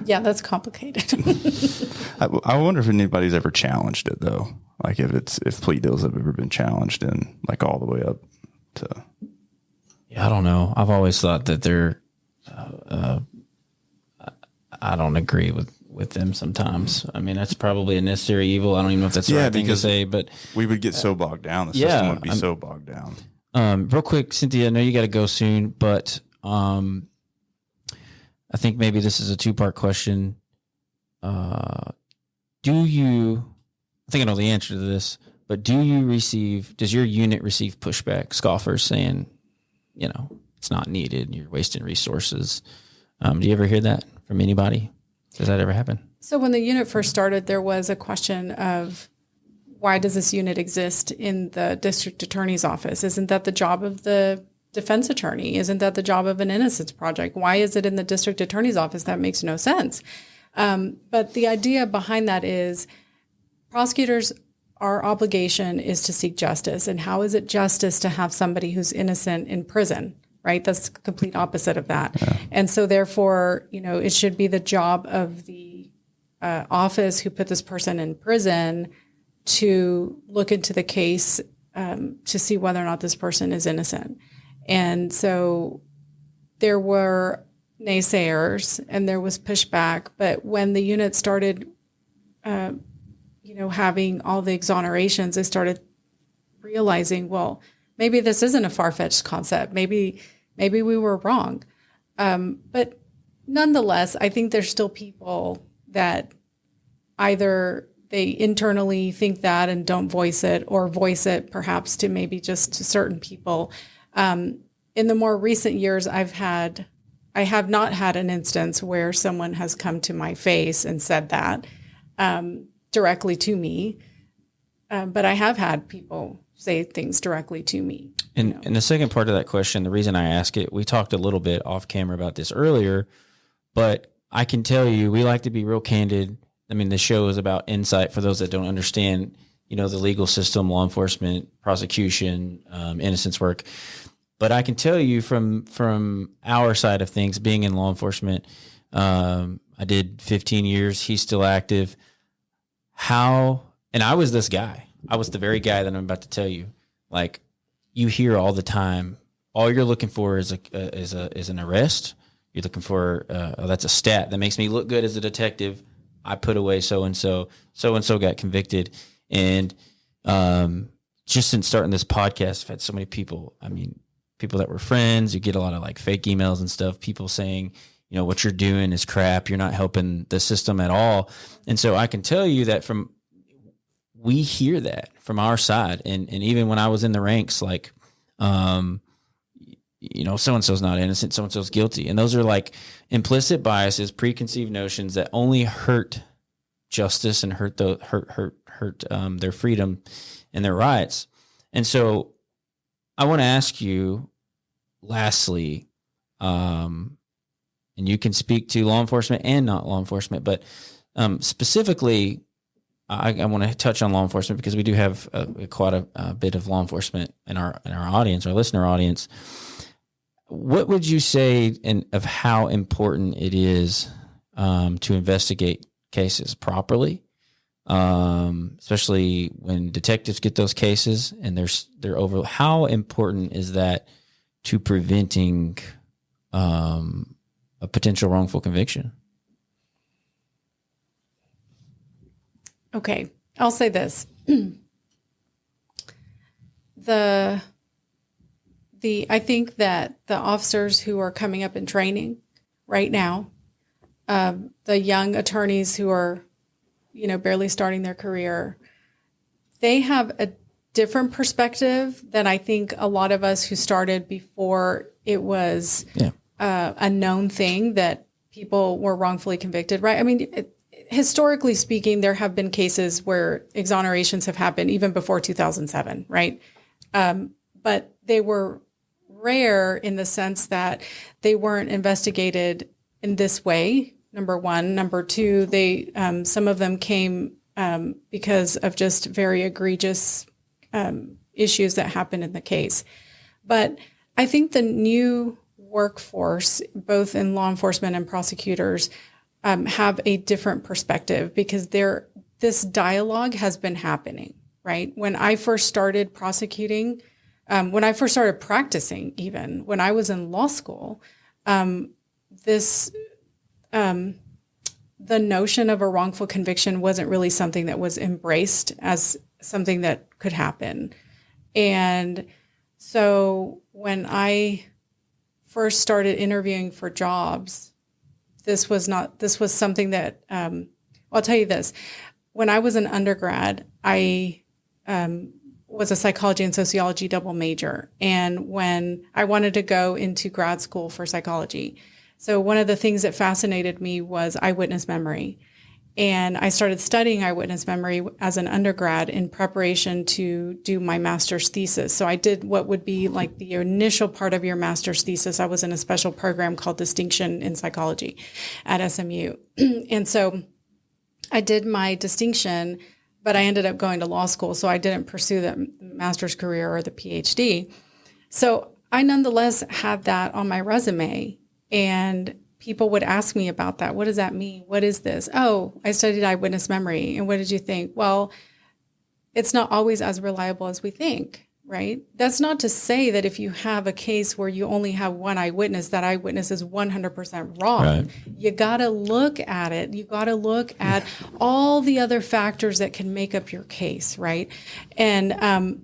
yeah, that's complicated. I wonder if anybody's ever challenged it though. Like if plea deals have ever been challenged in like all the way up to. Yeah, I don't know. I've always thought that they're. I don't agree with them sometimes. I mean, that's probably a necessary evil. I don't even know if that's the right thing to say, but we would get so bogged down. The system would be so bogged down. Real quick, Cynthia, I know you got to go soon, but I think maybe this is a two-part question. I think I know the answer to this, but but does your unit receive pushback, scoffers saying, it's not needed, you're wasting resources? Do you ever hear that from anybody? Does that ever happen? So when the unit first started, there was a question of, why does this unit exist in the district attorney's office? Isn't that the job of the defense attorney? Isn't that the job of an innocence project? Why is it in the district attorney's office? That makes no sense. But the idea behind that is prosecutors, our obligation is to seek justice. And how is it justice to have somebody who's innocent in prison, right? That's the complete opposite of that. Yeah. And so therefore, it should be the job of the office who put this person in prison to look into the case to see whether or not this person is innocent. And so there were naysayers and there was pushback. But when the unit started, having all the exonerations, they started realizing, well, maybe this isn't a far-fetched concept. Maybe we were wrong. But nonetheless, I think there's still people that either they internally think that and don't voice it, or voice it perhaps to maybe just to certain people. In the more recent years, I have not had an instance where someone has come to my face and said that directly to me. But I have had people say things directly to me. And the second part of that question, the reason I ask it, we talked a little bit off camera about this earlier, but I can tell you, we like to be real candid. I mean, the show is about insight for those that don't understand, the legal system, law enforcement, prosecution, innocence work. But I can tell you from our side of things, being in law enforcement, I did 15 years. He's still active. And I was this guy. I was the very guy that I'm about to tell you. Like, you hear all the time, all you're looking for is an arrest. You're looking for that's a stat that makes me look good as a detective. I put away so and so got convicted, and just since starting this podcast, I've had so many people. I mean, people that were friends. You get a lot of like fake emails and stuff. People saying, what you're doing is crap. You're not helping the system at all. And so I can tell you that we hear that from our side. And even when I was in the ranks, like, so-and-so's not innocent, so-and-so's guilty. And those are like implicit biases, preconceived notions that only hurt justice and hurt their freedom and their rights. And so I want to ask you, lastly, and you can speak to law enforcement and not law enforcement, but specifically, I want to touch on law enforcement because we do have quite a bit of law enforcement in our audience, our listener audience. What would you say of how important it is to investigate cases properly, especially when detectives get those cases and they're over? How important is that to preventing a potential wrongful conviction? Okay, I'll say this. I think that the officers who are coming up in training right now, the young attorneys who are, barely starting their career, they have a different perspective than I think a lot of us who started before it was a known thing that people were wrongfully convicted, right? I mean, historically speaking, there have been cases where exonerations have happened even before 2007, right? But they were rare in the sense that they weren't investigated in this way, number one. Number two, some of them came because of just very egregious issues that happened in the case. But I think the new workforce, both in law enforcement and prosecutors, have a different perspective because this dialogue has been happening, right? When I first started prosecuting, when I first started practicing, even when I was in law school, the notion of a wrongful conviction wasn't really something that was embraced as something that could happen. And so when I first started interviewing for jobs, this was something that, I'll tell you this. When I was an undergrad, I was a psychology and sociology double major. And when I wanted to go into grad school for psychology, so one of the things that fascinated me was eyewitness memory. And I started studying eyewitness memory as an undergrad in preparation to do my master's thesis. So I did what would be like the initial part of your master's thesis. I was in a special program called Distinction in Psychology at SMU. And so I did my distinction, but I ended up going to law school. So I didn't pursue the master's career or the PhD. So I nonetheless had that on my resume, and people would ask me about that. What does that mean? What is this? Oh, I studied eyewitness memory. And what did you think? Well, it's not always as reliable as we think, right? That's not to say that if you have a case where you only have one eyewitness, that eyewitness is 100% wrong. Right. You got to look at it. You got to look at all the other factors that can make up your case, right? And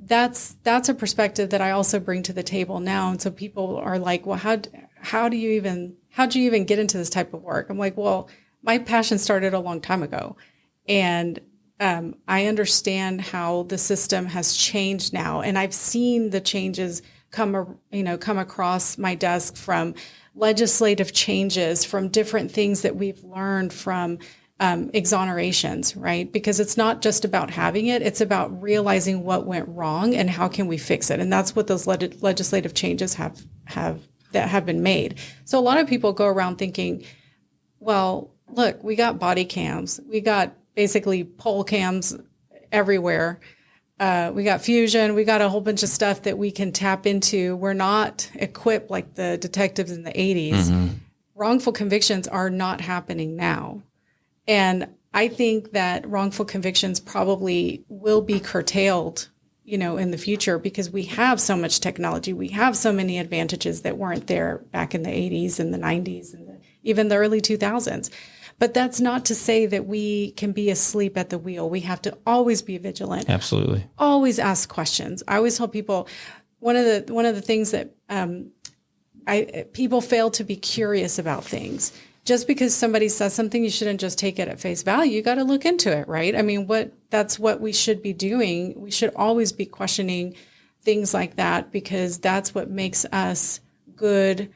that's a perspective that I also bring to the table now. And so people are like, well, how'd you even get into this type of work? I'm like, well, my passion started a long time ago. And I understand how the system has changed now. And I've seen the changes come across my desk, from legislative changes, from different things that we've learned from exonerations, right? Because it's not just about having it, it's about realizing what went wrong and how can we fix it. And that's what those legislative changes have been made. So a lot of people go around thinking, well, look, we got body cams. We got basically pole cams everywhere. We got fusion. We got a whole bunch of stuff that we can tap into. We're not equipped like the detectives in the 80s. Mm-hmm. Wrongful convictions are not happening now. And I think that wrongful convictions probably will be curtailed in the future, because we have so much technology. We have so many advantages that weren't there back in the 80s and the 90s and even the early 2000s. But that's not to say that we can be asleep at the wheel. We have to always be vigilant. Absolutely. Always ask questions. I always tell people one of the things that people fail to be curious about things. Just because somebody says something, you shouldn't just take it at face value. You got to look into it, right? I mean, that's what we should be doing. We should always be questioning things like that, because that's what makes us good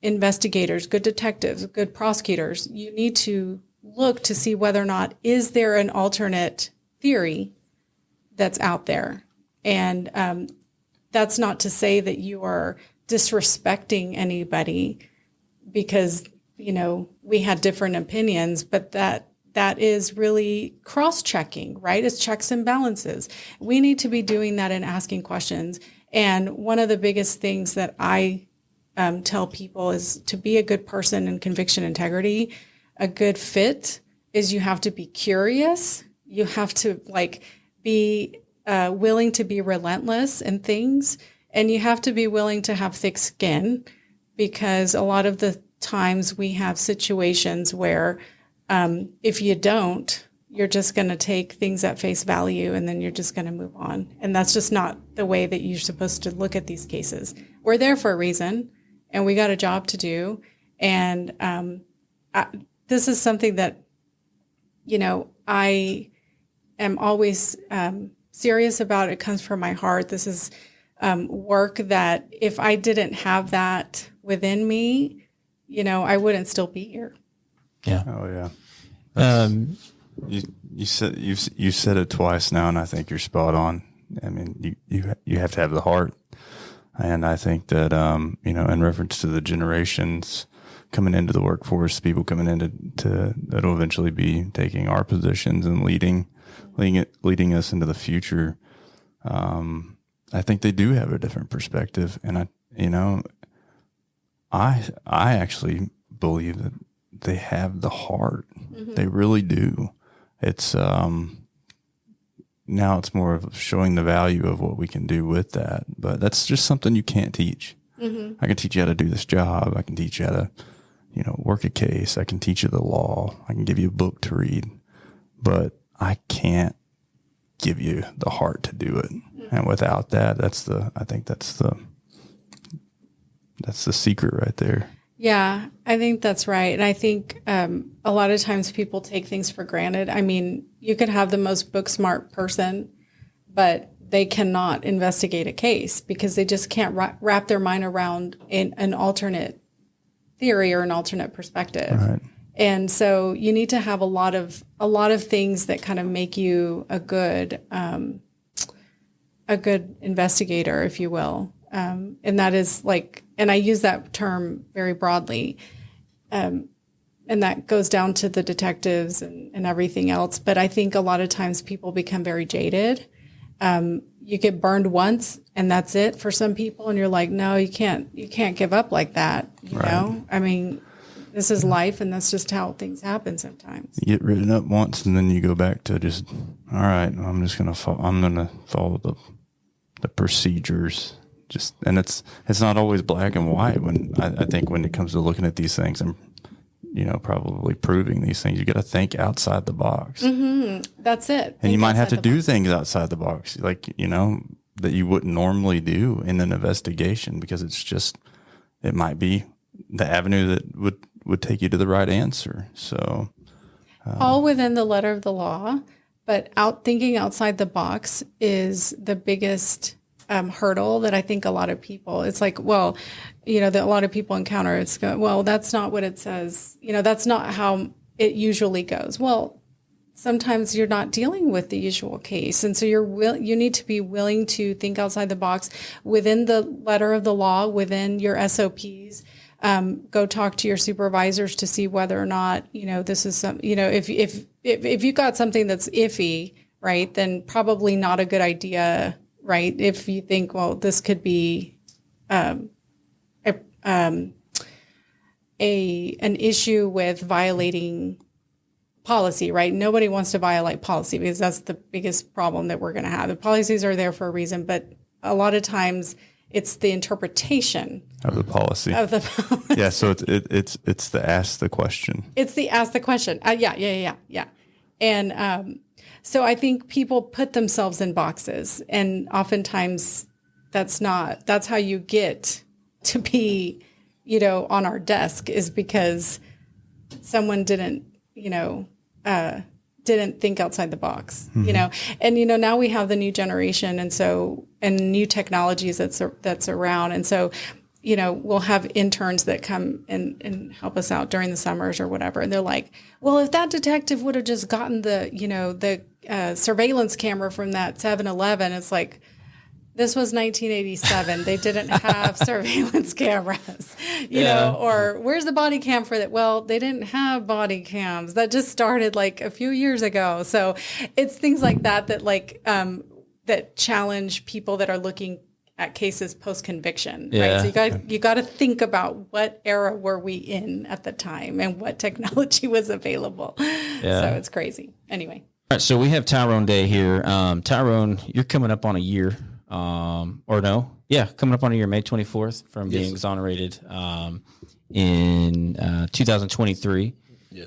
investigators, good detectives, good prosecutors. You need to look to see whether or not is there an alternate theory that's out there. And that's not to say that you are disrespecting anybody because we had different opinions, but that is really cross-checking, right? It's checks and balances. We need to be doing that and asking questions. And one of the biggest things that I tell people is to be a good person in conviction integrity, a good fit is you have to be curious. You have to be willing to be relentless in things, and you have to be willing to have thick skin, because a lot of the times we have situations where if you don't, you're just going to take things at face value and then you're just going to move on. And that's just not the way that you're supposed to look at these cases. We're there for a reason, and we got a job to do. And this is something that, I am always serious about. It comes from my heart. This is work that if I didn't have that within me, I wouldn't still be here. Yeah. Oh yeah. You said it twice now, and I think you're spot on. I mean, you have to have the heart, and I think that in reference to the generations coming into the workforce, people coming into that'll eventually be taking our positions and leading us into the future. I think they do have a different perspective, and I actually believe that they have the heart. Mm-hmm. They really do. It's now it's more of showing the value of what we can do with that. But that's just something you can't teach. Mm-hmm. I can teach you how to do this job. I can teach you how to, work a case. I can teach you the law. I can give you a book to read, but I can't give you the heart to do it. Mm-hmm. And without that, I think that's the secret right there. Yeah, I think that's right. And I think a lot of times people take things for granted. I mean, you could have the most book smart person, but they cannot investigate a case because they just can't wrap their mind around an alternate theory or an alternate perspective. Right. And so you need to have a lot of things that kind of make you a good investigator, if you will. And that is like, and I use that term very broadly. And that goes down to the detectives and everything else. But I think a lot of times people become very jaded. You get burned once and that's it for some people. And you're like, no, you can't give up like that. You know, I mean, this is life and that's just how things happen sometimes. You get written up once and then you go back to just, all right, I'm going to follow the procedures. Just, and it's not always black and white when I think when it comes to looking at these things and, you know, probably proving these things, you got to think outside the box. Mm-hmm. That's it. And you might have to do things outside the box, like, you know, that you wouldn't normally do in an investigation because it's just, it might be the avenue that would take you to the right answer. So all within the letter of the law, but thinking outside the box is the biggest hurdle that I think a lot of people, it's like, well, you know, that a lot of people encounter, it's well, that's not what it says. You know, that's not how it usually goes. Well, sometimes you're not dealing with the usual case. And so you need to be willing to think outside the box within the letter of the law, within your SOPs. Go talk to your supervisors to see whether or not, you know, this is some, you know, if you got something that's iffy, right, then probably not a good idea, right? If you think, well, this could be an issue with violating policy, right? Nobody wants to violate policy because that's the biggest problem that we're going to have. The policies are there for a reason, but a lot of times it's the interpretation of the policy. Yeah, so it's the ask the question. It's the ask the question. Yeah. And so I think people put themselves in boxes, and oftentimes that's how you get to be, you know, on our desk is because someone didn't think outside the box, you know, and, you know, now we have the new generation and new technologies that's around. And so, you know, we'll have interns that come and help us out during the summers or whatever. And they're like, well, if that detective would have just gotten the surveillance camera from that 7-Eleven, it's like, this was 1987. They didn't have surveillance cameras, you know, or where's the body cam for that? Well, they didn't have body cams. That just started like a few years ago. So it's things like that like, that challenge people that are looking at cases post-conviction, right? So you got to think about what era were we in at the time and what technology was available. Yeah. So it's crazy. Anyway. All right, so we have Tyrone Day here. Tyrone, you're coming up on a year. Coming up on a year, May 24th, from being exonerated in 2023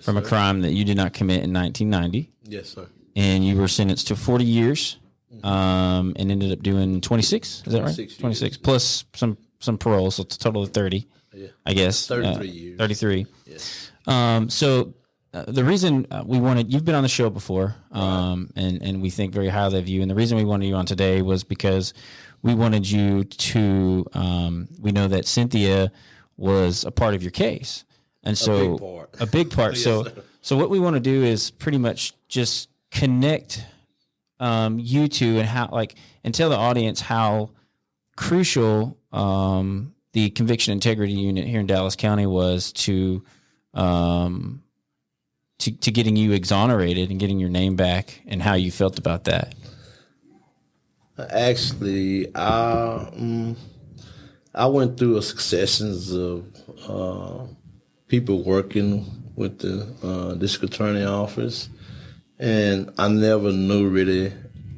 from a crime that you did not commit in 1990. Yes, sir. And you were sentenced to 40 years and ended up doing 26. Is that right? 26 plus some parole, so it's a total of 30. Yeah. I guess 33 years. 33. Yes. The reason you've been on the show before, and we think very highly of you. And the reason we wanted you on today was because we wanted you to, we know that Cynthia was a part of your case. And so a big part. Yes, so what we want to do is pretty much just connect you two and and tell the audience how crucial the Conviction Integrity Unit here in Dallas County was to getting you exonerated and getting your name back, and how you felt about that. Actually, I went through a successions of people working with the district attorney office, and I never knew really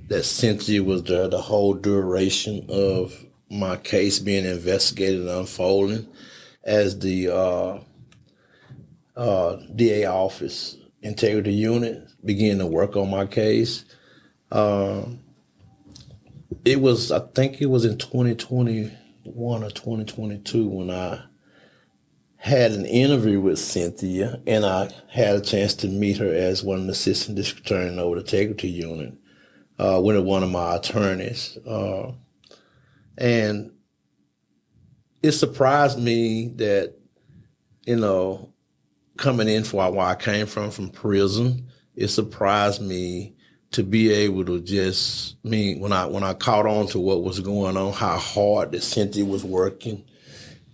that Cynthia was there the whole duration of my case being investigated and unfolding, as the DA office integrity unit began to work on my case. I think it was in 2021 or 2022 when I had an interview with Cynthia, and I had a chance to meet her as one of the assistant district attorney over the integrity unit. with one of my attorneys. And it surprised me that, coming in for where I came from prison, it surprised me to be able to when I caught on to what was going on, how hard that Cynthia was working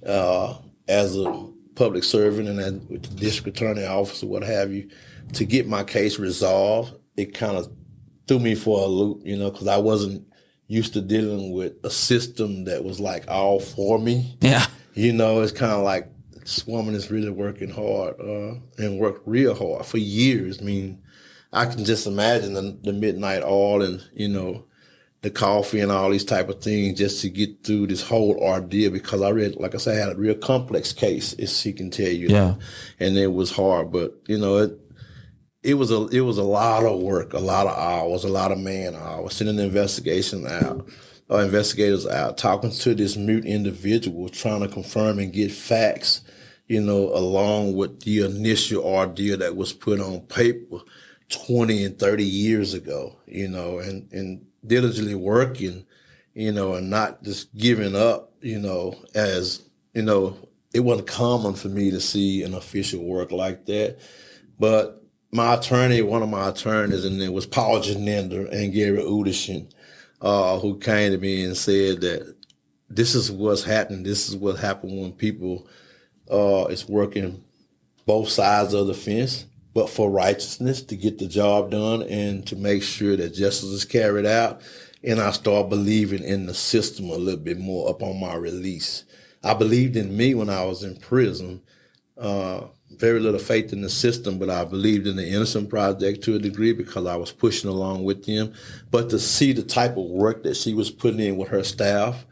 as a public servant and then with the district attorney office or what have you, to get my case resolved, it kind of threw me for a loop, because I wasn't used to dealing with a system that was like all for me. Yeah. It's kind of like this woman is really working hard and worked real hard for years. I mean, I can just imagine the midnight oil and, the coffee and all these type of things just to get through this whole ordeal, because I had a real complex case, as she can tell you. Yeah. And it was hard, but, it was a lot of work, a lot of hours, a lot of man hours, sending the investigators out, talking to this mute individual, trying to confirm and get facts, along with the initial ordeal that was put on paper 20 and 30 years ago, and diligently working, and not just giving up, as, it wasn't common for me to see an official work like that. But one of my attorneys, and it was Paul Janender and Gary Udishin, who came to me and said that this is what's happening. This is what happened when people is working both sides of the fence, but for righteousness, to get the job done and to make sure that justice is carried out. And I start believing in the system a little bit more upon my release. I believed in me when I was in prison. Very little faith in the system, but I believed in the Innocence Project to a degree because I was pushing along with them. But to see the type of work that she was putting in with her staff,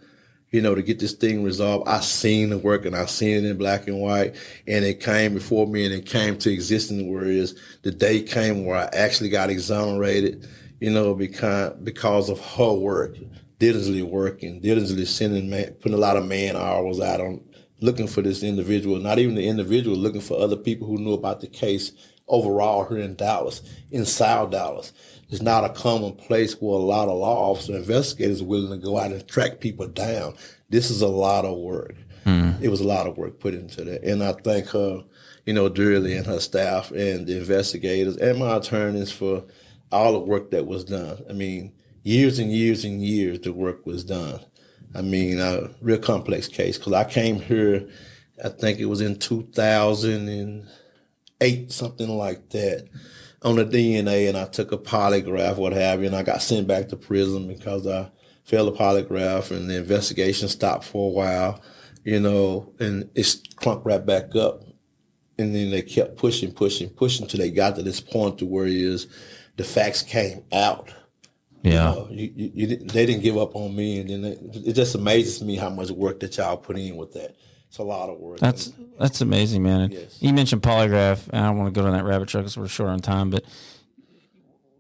to get this thing resolved, I seen the work and I seen it in black and white, and it came before me and it came to existence, whereas the day came where I actually got exonerated, because of her work, diligently working, diligently putting a lot of man hours out on looking for this individual, not even the individual, looking for other people who knew about the case overall here in Dallas, in South Dallas. It's not a common place where a lot of law officer investigators are willing to go out and track people down. This is a lot of work. It was a lot of work put into that. And I thank her, dearly, and her staff and the investigators and my attorneys for all the work that was done. I mean, years and years and years the work was done. I mean, a real complex case, because I came here, I think it was in 2008, something like that, on the DNA, and I took a polygraph, what have you, and I got sent back to prison because I failed a polygraph, and the investigation stopped for a while, and it clunked right back up. And then they kept pushing till they got to this point to where the facts came out. Yeah. They didn't give up on me, and then it just amazes me how much work that y'all put in with that. It's a lot of work. That's amazing, man. And yes. You mentioned polygraph, and I don't want to go down that rabbit trail because we're short on time, but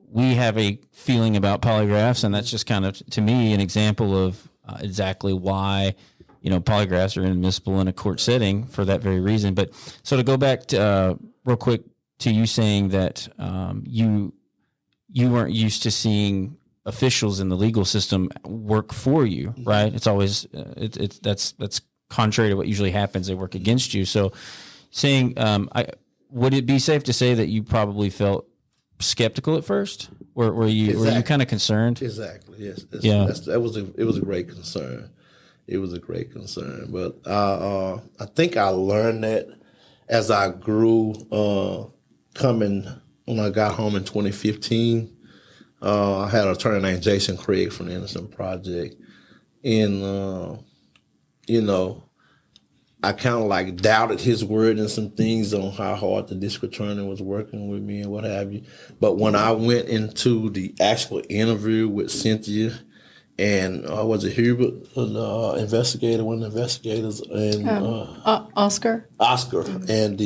we have a feeling about polygraphs, and that's just kind of, to me, an example of exactly why polygraphs are inadmissible in a court setting for that very reason. But so to go back to real quick to you saying that you weren't used to seeing officials in the legal system work for you, right? It's always that's contrary to what usually happens. They work against you. So, saying, would it be safe to say that you probably felt skeptical at first? Were you kind of concerned? Exactly. Yes. Yeah. It was a great concern. It was a great concern, but I think I learned that as I grew, coming when I got home in 2015. I had an attorney named Jason Craig from the Innocence Project. And, I kind of like doubted his word and some things on how hard the district attorney was working with me and what have you. But when I went into the actual interview with Cynthia and was it Hubert, the investigator, one of the investigators, and Oscar. And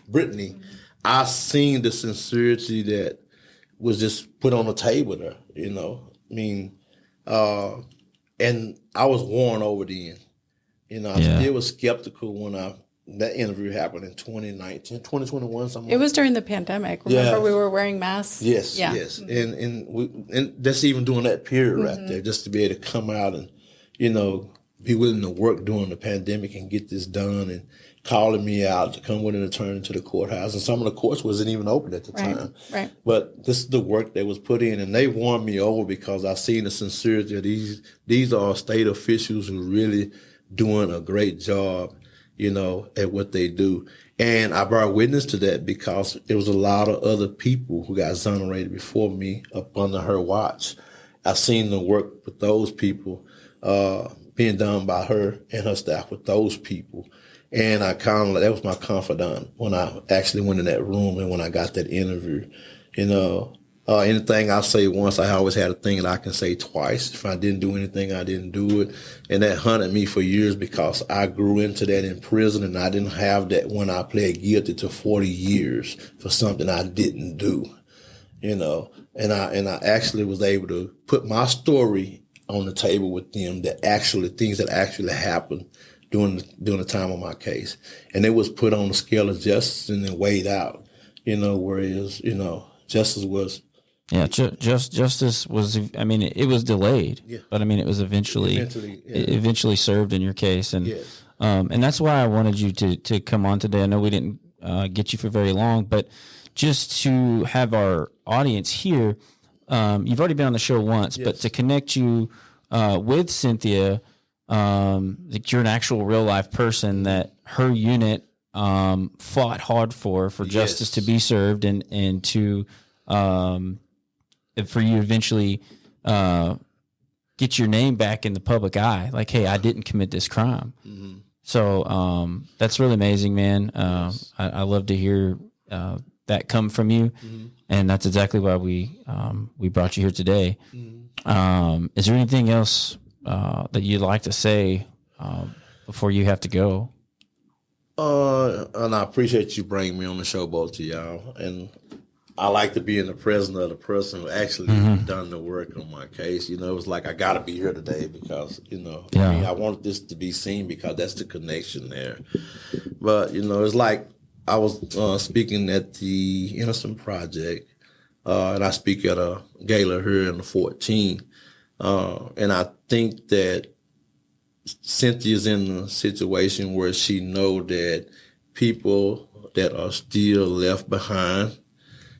Brittany. I seen the sincerity that was just put on the table there, and I was worn over then. I still was skeptical when I that interview happened in 2019, 2021, something. It was during the pandemic. Remember, we were wearing masks. Yes, yeah. yes, and that's even during that period right there, just to be able to come out and, be willing to work during the pandemic and get this done, and calling me out to come with an attorney to the courthouse. And some of the courts wasn't even open at the time. Right. But this is the work that was put in, and they won me over because I seen the sincerity of these are state officials who really doing a great job, at what they do. And I bear witness to that because there was a lot of other people who got exonerated before me up under her watch. I seen the work with those people, being done by her and her staff with those people. And that was my confidant when I actually went in that room and when I got that interview. Anything I say once, I always had a thing that I can say twice. If I didn't do anything, I didn't do it. And that hunted me for years because I grew into that in prison, and I didn't have that when I pled guilty to 40 years for something I didn't do, and I actually was able to put my story on the table with them, things that actually happened during the time of my case. And it was put on the scale of justice and then weighed out, whereas, justice was. Yeah, justice was, it was delayed, but it was eventually served in your case. And, and that's why I wanted you to come on today. I know we didn't get you for very long, but just to have our audience here, you've already been on the show once, but to connect you with Cynthia, that you're an actual real life person that her unit fought hard for justice to be served and to for you eventually get your name back in the public eye. Like, hey, I didn't commit this crime. Mm-hmm. So that's really amazing, man. I love to hear that come from you. Mm-hmm. And that's exactly why we brought you here today. Mm-hmm. Is there anything else that you'd like to say before you have to go? And I appreciate you bringing me on the show, both of y'all. And I like to be in the presence of the person who actually done the work on my case. It was like I got to be here today because, I want this to be seen because that's the connection there. But, it's like I was speaking at the Innocence Project, and I speak at a gala here in the 14th. And I think that Cynthia's in a situation where she know that people that are still left behind,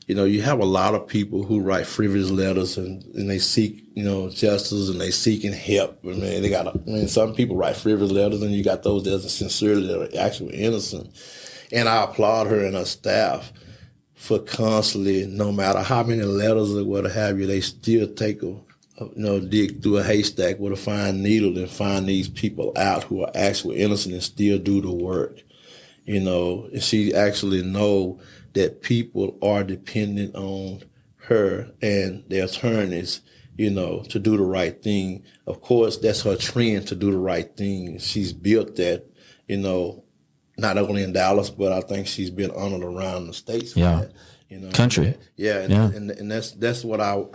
you have a lot of people who write frivolous letters and they seek, justice and they seeking help. Some people write frivolous letters and you got those that are sincerely that are actually innocent. And I applaud her and her staff for constantly, no matter how many letters or what have you, they still take dig through a haystack with a fine needle and find these people out who are actually innocent and still do the work. And she actually know that people are dependent on her and their attorneys, to do the right thing. Of course, that's her trend to do the right thing. She's built that, not only in Dallas, but I think she's been honored around the states for that. Country. And that's what I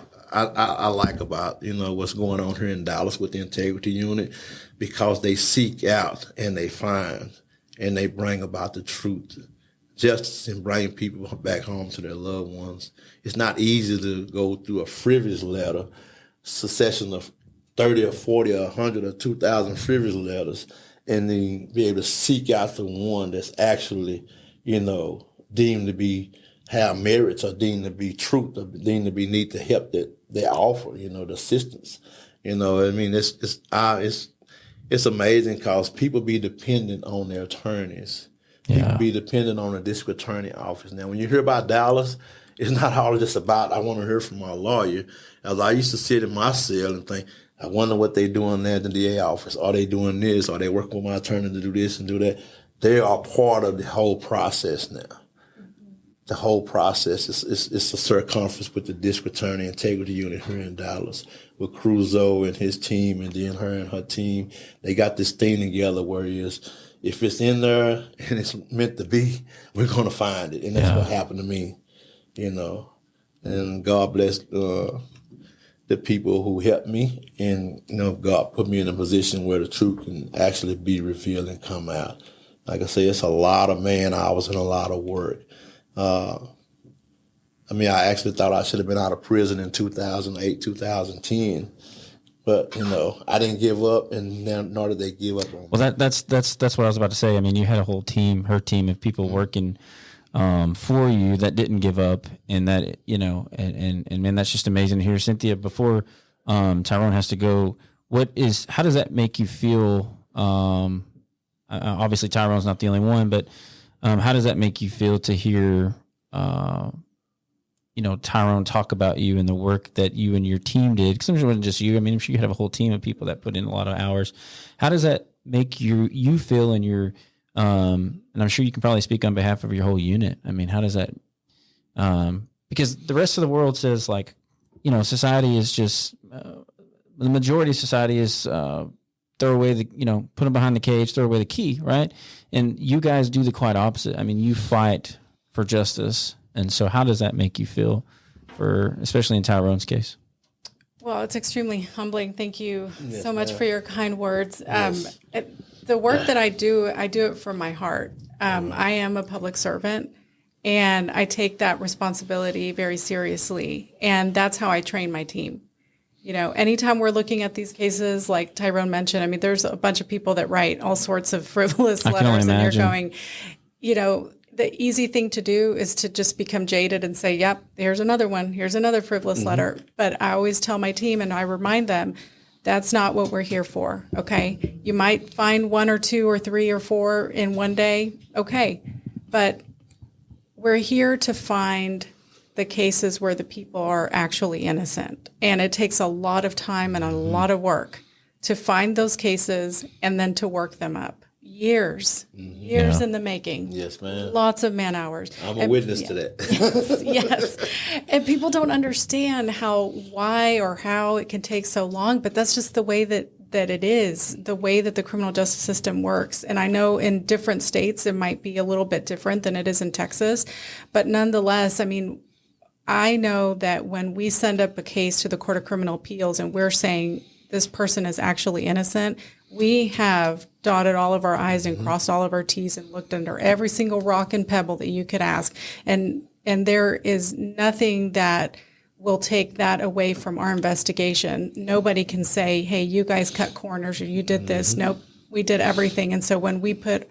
like about, what's going on here in Dallas with the Integrity Unit, because they seek out and they find and they bring about the truth, justice, and bring people back home to their loved ones. It's not easy to go through a frivolous letter, succession of 30 or 40 or 100 or 2,000 frivolous letters, and then be able to seek out the one that's actually, deemed to be have merits or deemed to be truth or deemed to be need the help that they offer, the assistance. It's amazing because people be dependent on their attorneys. People be dependent on the district attorney office. Now, when you hear about Dallas, it's not all just about, I want to hear from my lawyer. As I used to sit in my cell and think, I wonder what they doing there at the DA office. Are they doing this? Are they working with my attorney to do this and do that? They are part of the whole process now. The whole process is a circumference with the district attorney integrity unit here in Dallas with Cruzo and his team, and then her and her team. They got this thing together where if it's in there and it's meant to be, we're going to find it. And that's what happened to me, and God bless the people who helped me, and God put me in a position where the truth can actually be revealed and come out. like I say, it's a lot of man hours and a lot of work. I actually thought I should have been out of prison in 2008, 2010. But, I didn't give up, and nor did they give up on me. Well, that's what I was about to say. I mean, you had a whole team, her team of people working for you that didn't give up, and that, and man, that's just amazing to hear. Cynthia, before Tyrone has to go, how does that make you feel? Obviously Tyrone's not the only one, but how does that make you feel to hear, Tyrone talk about you and the work that you and your team did? Because I'm sure it wasn't just you. I mean, I'm sure you have a whole team of people that put in a lot of hours. How does that make you feel in your, and I'm sure you can probably speak on behalf of your whole unit. I mean, how does that, because the rest of the world says, like, society is just, the majority of society is, throw away put them behind the cage, throw away the key, right? And you guys do the quite opposite. I mean, you fight for justice. And so how does that make you feel, especially in Tyrone's case? Well, it's extremely humbling. Thank you so much ma'am. for your kind words. Yes. The work that I do it from my heart. I am a public servant, and I take that responsibility very seriously. And that's how I train my team. Anytime we're looking at these cases, like Tyrone mentioned, I mean, there's a bunch of people that write all sorts of frivolous letters, and you're going, the easy thing to do is to just become jaded and say, yep, here's another one. Here's another frivolous letter. But I always tell my team, and I remind them, that's not what we're here for. Okay. You might find 1 or 2 or 3 or 4 in one day. Okay. But we're here to find the cases where the people are actually innocent. And it takes a lot of time and a lot of work to find those cases and then to work them up. Years in the making. Yes, ma'am. Lots of man hours. I'm a witness to that. Yes. And people don't understand why or how it can take so long, but that's just the way that it is, the way that the criminal justice system works. And I know in different states it might be a little bit different than it is in Texas, but nonetheless, I mean, I know that when we send up a case to the Court of Criminal Appeals and we're saying this person is actually innocent, we have dotted all of our I's and crossed all of our T's and looked under every single rock and pebble that you could ask. And there is nothing that will take that away from our investigation. Nobody can say, hey, you guys cut corners or you did this. Nope, we did everything. And so when we put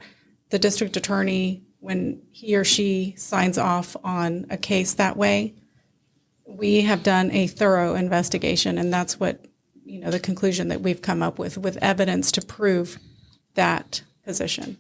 the district attorney, when he or she signs off on a case that way, we have done a thorough investigation. And that's what, the conclusion that we've come up with evidence to prove that position.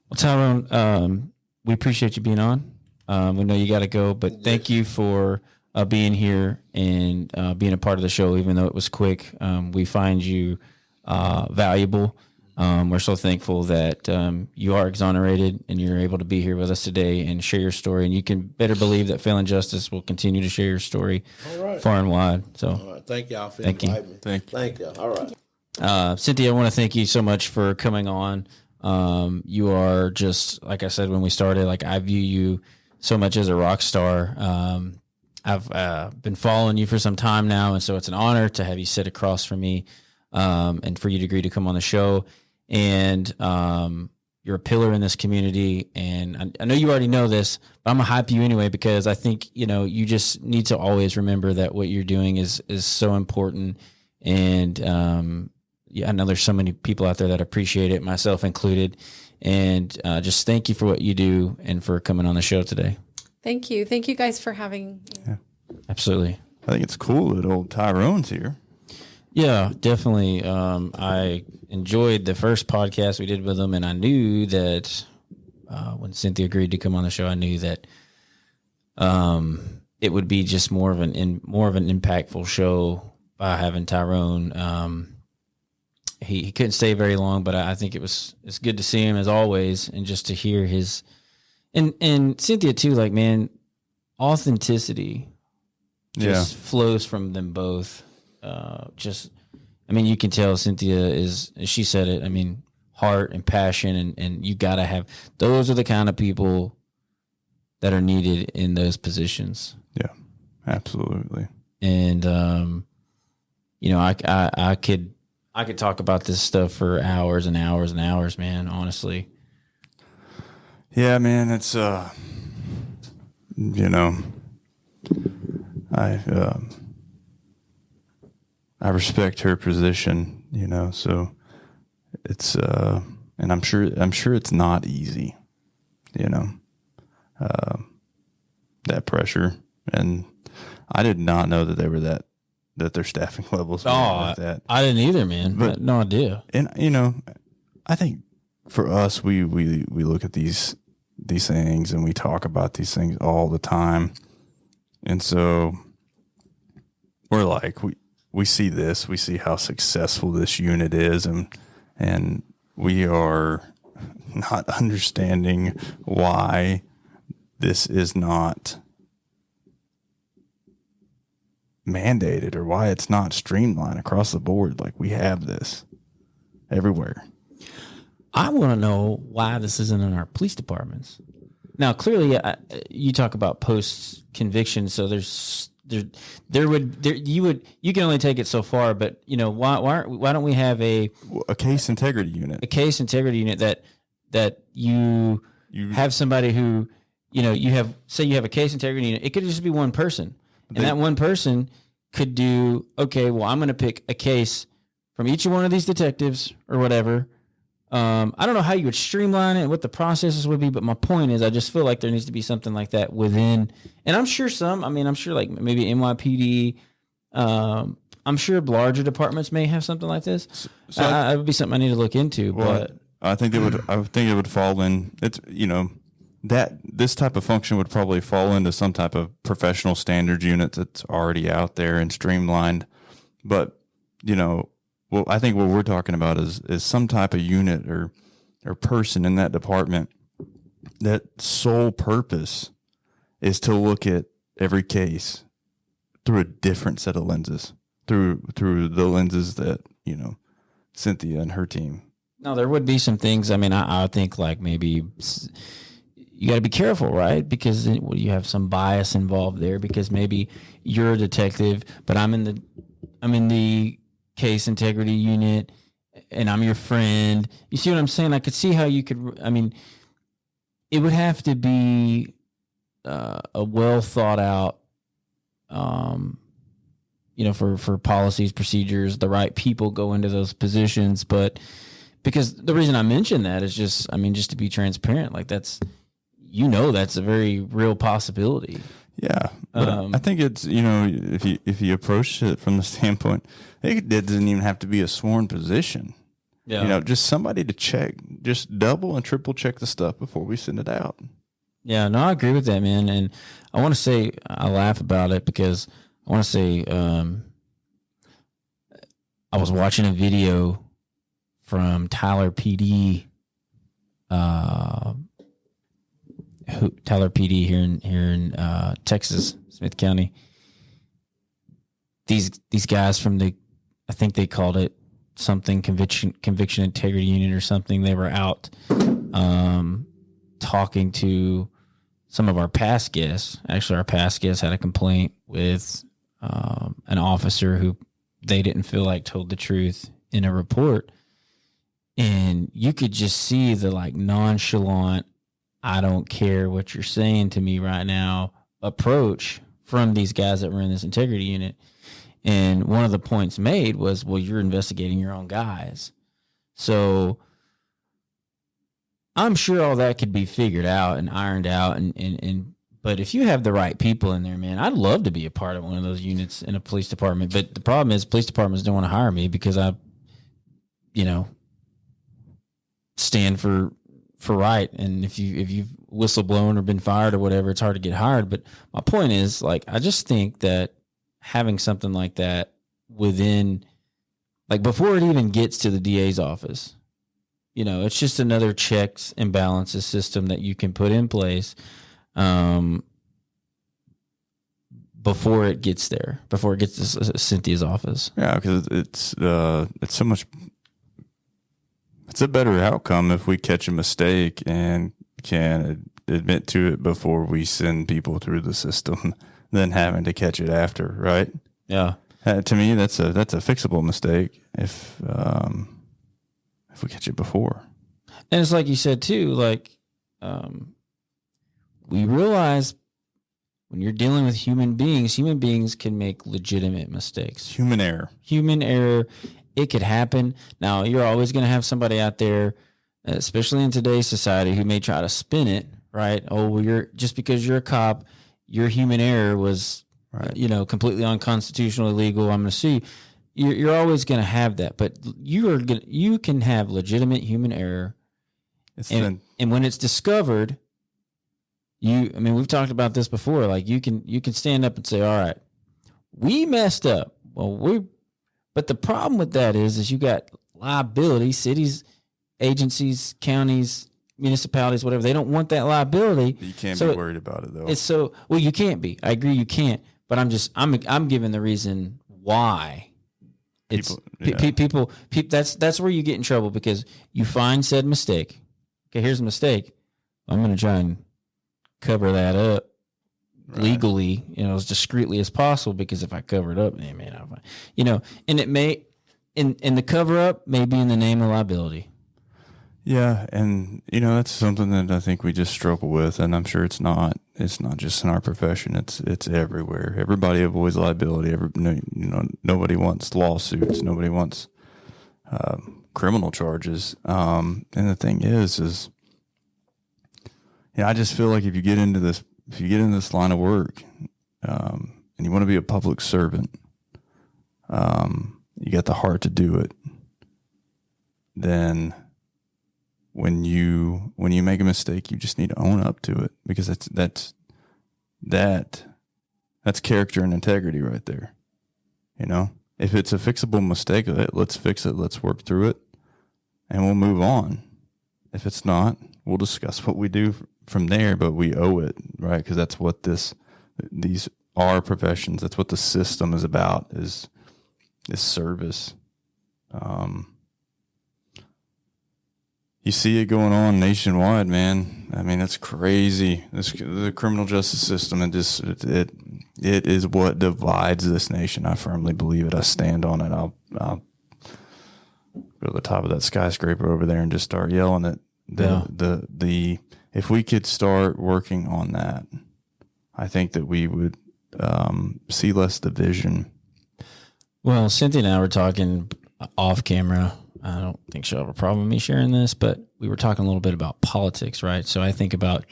Well, Tyrone, we appreciate you being on. We know you got to go, but thank you for being here and being a part of the show, even though it was quick. We find you valuable. We're so thankful that you are exonerated and you're able to be here with us today and share your story. And you can better believe that Failing Justice will continue to share your story far and wide. So, All right. Thank y'all for inviting me. Thank you. Thank y'all. All right. Cynthia, I want to thank you so much for coming on. You are just, like I said when we started, like I view you so much as a rock star. I've been following you for some time now, and so it's an honor to have you sit across from me and for you to agree to come on the show. And you're a pillar in this community, and I know you already know this, but I'm gonna hype you anyway because I think you just need to always remember that what you're doing is so important. And I know there's so many people out there that appreciate it, myself included. And just thank you for what you do and for coming on the show today. Thank you guys for having me. Yeah. Absolutely. I think it's cool that old Tyrone's here. Yeah, definitely. I enjoyed the first podcast we did with him, and I knew that when Cynthia agreed to come on the show, I knew that it would be just more of an impactful show by having Tyrone. He couldn't stay very long, but I think it's good to see him as always, and just to hear his and Cynthia too. Like, man, authenticity just flows from them both. You can tell Cynthia is, she said it, heart and passion, and you got to have, those are the kind of people that are needed in those positions. Yeah, absolutely. And, I could talk about this stuff for hours and hours and hours, man, honestly. Yeah, man, it's you know, I I respect her position, you know, so it's and I'm sure it's not easy, you know, that pressure. And I did not know that they were that their staffing levels were like that. I didn't either, man. But no idea. And you know, I think for us, we look at these things and we talk about these things all the time, and so we're like we see this, we see how successful this unit is, and we are not understanding why this is not mandated or why it's not streamlined across the board. Like, we have this everywhere. I want to know why this isn't in our police departments. Now, clearly, you talk about post conviction, so you can only take it so far. But you know, why don't we have a case integrity unit? A case integrity unit that you have somebody who, you know, you have a case integrity unit. It could just be one person. And that one person could do, okay, well, I'm going to pick a case from each one of these detectives or whatever. I don't know how you would streamline it, what the processes would be, but my point is I just feel like there needs to be something like that within. And I'm sure like maybe NYPD, I'm sure larger departments may have something like this. So that would be something I need to look into. Well, but I think it would fall in. It's, you know, that this type of function would probably fall into some type of professional standards unit that's already out there and streamlined. But, you know, well, I think what we're talking about is some type of unit or person in that department that sole purpose is to look at every case through a different set of lenses, through the lenses that, you know, Cynthia and her team. No, there would be some things. I mean, I think like maybe you got to be careful, right? Because you have some bias involved there, because maybe you're a detective, but I'm in the case integrity unit and I'm your friend. You see what I'm saying? I could see how you could, I mean, it would have to be a well thought out, you know, for policies, procedures, the right people go into those positions. But because the reason I mention that is just to be transparent, like that's a very real possibility. Yeah. I think it's, you know, if you approach it from the standpoint, it doesn't even have to be a sworn position. Yeah. You know, just somebody to check, just double and triple check the stuff before we send it out. Yeah, no, I agree with that, man. And I want to say, I laugh about it because I want to say, I was watching a video from Tyler PD, here in Texas, Smith County. These guys from I think they called it something conviction integrity unit or something. They were out talking to some of our past guests. Actually, our past guests had a complaint with an officer who they didn't feel like told the truth in a report, and you could just see the like nonchalant, I don't care what you're saying to me right now approach from these guys that were in this integrity unit. And one of the points made was, well, you're investigating your own guys. So I'm sure all that could be figured out and ironed out. But if you have the right people in there, man, I'd love to be a part of one of those units in a police department. But the problem is police departments don't want to hire me because I, you know, stand for right. And if you've whistleblown or been fired or whatever, it's hard to get hired. But my point is, like, I just think that having something like that within, like, before it even gets to the DA's office, you know, it's just another checks and balances system that you can put in place before it gets there, before it gets to Cynthia's office. Yeah, because it's so much. It's a better outcome if we catch a mistake and can admit to it before we send people through the system than having to catch it after, right? Yeah. To me, that's a fixable mistake if we catch it before. And it's like you said too, like we realize when you're dealing with human beings can make legitimate mistakes. Human error. It could happen. Now, you're always going to have somebody out there, especially in today's society, who may try to spin it, right? Oh, well, just because you're a cop, your human error was, completely unconstitutional, illegal. I'm going to sue you. You're always going to have that, but you can have legitimate human error, and when it's discovered, we've talked about this before. Like you can stand up and say, "All right, we messed up." But the problem with that is you got liability. Cities, agencies, counties, municipalities, whatever. They don't want that liability. You can't be worried about it though. It's you can't be. I agree, you can't. But I'm giving the reason why. People. That's where you get in trouble, because you find said mistake. Okay, here's a mistake. I'm going to try and cover that up legally, as discreetly as possible, because if I cover it up, and it may, in the cover up may be in the name of liability. Yeah, and that's something that I think we just struggle with, and I'm sure it's not just in our profession. It's everywhere. Everybody avoids liability. Nobody wants lawsuits. Nobody wants criminal charges. And the thing is, I just feel like if you get into this line of work, and you want to be a public servant, you got the heart to do it. Then when you make a mistake, you just need to own up to it, because that's character and integrity right there. If it's a fixable mistake, let's fix it. Let's work through it, and we'll move on. If it's not, we'll discuss what we do from there, but we owe it, right? Because that's what these are professions. That's what the system is about, is service. You see it going on nationwide, man. That's crazy. The criminal justice system, it is what divides this nation. I firmly believe it. I stand on it. I'll go to the top of that skyscraper over there and just start yelling it. If we could start working on that, I think that we would see less division. Well, Cynthia and I were talking off camera. I don't think she'll have a problem with me sharing this, but we were talking a little bit about politics, right? So I think about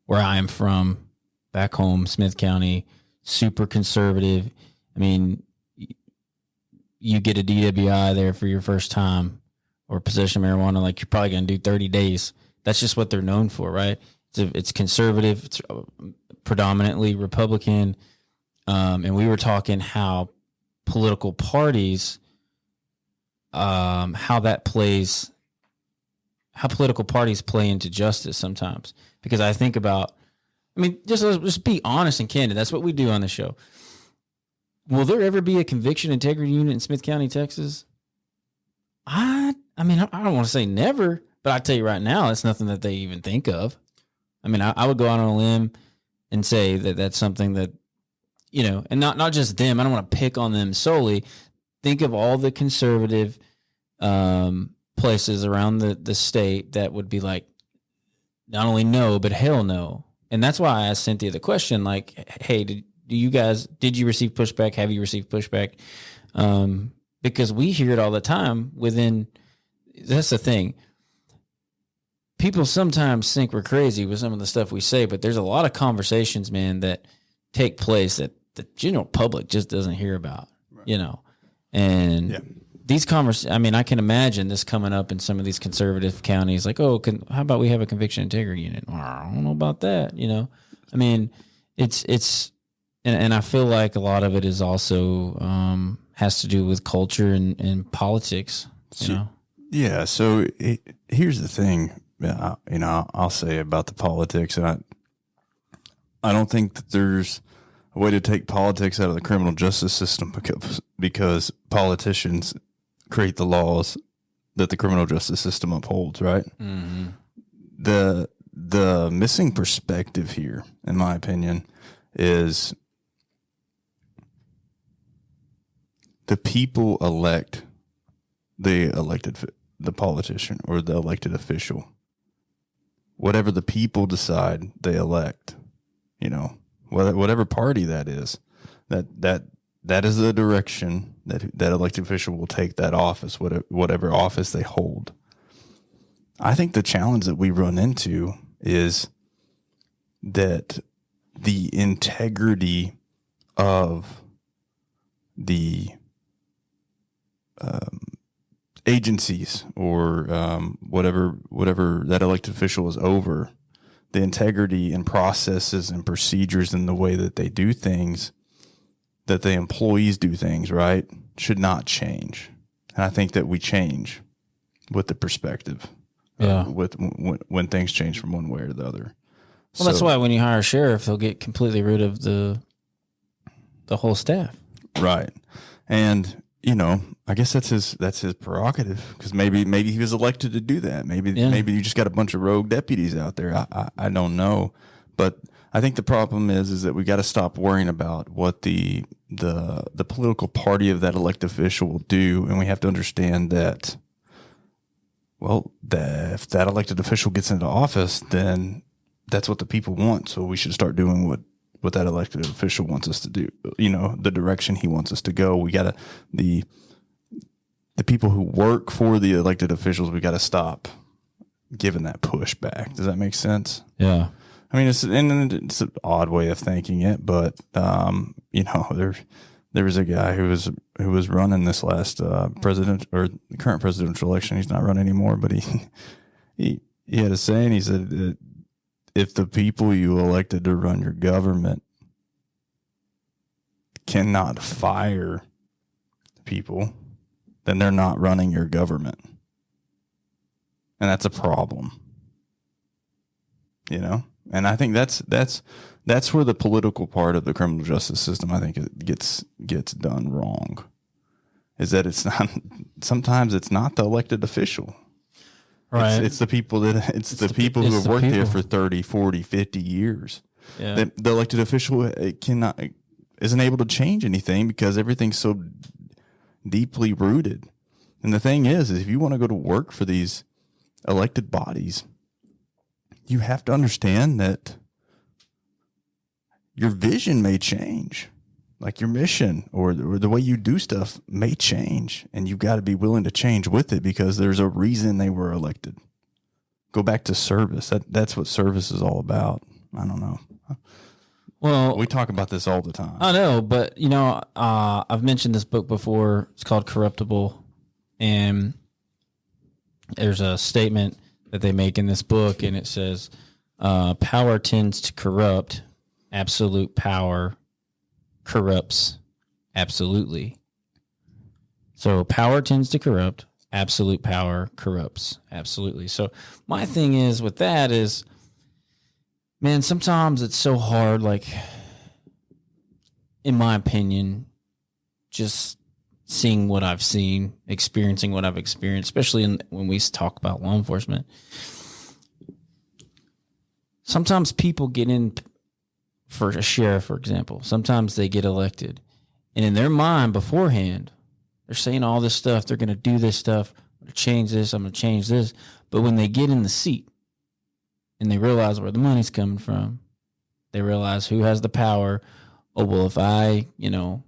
where I'm from, back home, Smith County, super conservative. You get a DWI there for your first time, or possession of marijuana, like you're probably going to do 30 days. That's just what they're known for, right? It's conservative. It's predominantly Republican. And we were talking how political parties, how political parties play into justice sometimes. Because I think about, just be honest and candid. That's what we do on the show. Will there ever be a conviction integrity unit in Smith County, Texas? I don't want to say never, but I tell you right now, it's nothing that they even think of. I would go out on a limb and say that that's something that, and not just them. I don't want to pick on them solely. Think of all the conservative places around the state that would be like, not only no, but hell no. And that's why I asked Cynthia the question, like, hey, did you receive pushback? Have you received pushback? Because we hear it all the time that's the thing. People sometimes think we're crazy with some of the stuff we say, but there's a lot of conversations, man, that take place that the general public just doesn't hear about, right. And these conversations, I can imagine this coming up in some of these conservative counties, like, how about we have a conviction integrity unit? Well, I don't know about that, it's, and I feel like a lot of it is also, has to do with culture and politics, Yeah. So here's the thing, I'll say about the politics, and I don't think that there's a way to take politics out of the criminal justice system because politicians create the laws that the criminal justice system upholds, right? Mm-hmm. The missing perspective here, in my opinion, is the people elect the politician or the elected official whatever the people decide they elect, you know, whatever party that is, that is the direction that elected official will take that office, whatever office they hold. I think the challenge that we run into is that the integrity of the agencies or whatever that elected official is over, the integrity and processes and procedures and the way that they do things, that the employees do things, right, should not change. And I think that we change with the perspective. Yeah. With when things change from one way or the other. Well, that's why when you hire a sheriff, they'll get completely rid of the whole staff. Right. And, you know, I guess that's his prerogative, because maybe he was elected to do that. Maybe you just got a bunch of rogue deputies out there. I don't know. But I think the problem is that we got to stop worrying about what the political party of that elected official will do, and we have to understand that, well, if that elected official gets into office, then that's what the people want. So we should start doing what that elected official wants us to do, you know, the direction he wants us to go. We got to, the people who work for the elected officials, we got to stop giving that pushback. Does that make sense? Yeah. I mean, it's an odd way of thinking it, but, you know, there was a guy who was running this last president or the current presidential election. He's not running anymore, but he had a saying. He said that if the people you elected to run your government cannot fire people, then they're not running your government, and that's a problem. You know, and I think that's where the political part of the criminal justice system, I think, it gets done wrong. Is that sometimes it's not the elected official. Right. It's the people who have worked there for 30, 40, 50 years. Yeah. The elected official isn't able to change anything because everything's so deeply rooted. And the thing is if you want to go to work for these elected bodies, you have to understand that your vision may change. Like your mission or the way you do stuff may change, and you've got to be willing to change with it because there's a reason they were elected. Go back to service. That's what service is all about. I don't know. Well, we talk about this all the time. I know, but you know, I've mentioned this book before. It's called Corruptible, and there's a statement that they make in this book, and it says, power tends to corrupt. Absolute power corrupts absolutely. So power tends to corrupt. Absolute power corrupts absolutely. So my thing is with that is, man, sometimes it's so hard, like, in my opinion, just seeing what I've seen, experiencing what I've experienced, especially when we talk about law enforcement. Sometimes people get in for a sheriff, for example. Sometimes they get elected, and in their mind beforehand, they're saying all this stuff. They're going to do this stuff. I'm going to change this. I'm going to change this. But when they get in the seat and they realize where the money's coming from, they realize who has the power. Oh, well, if I, you know,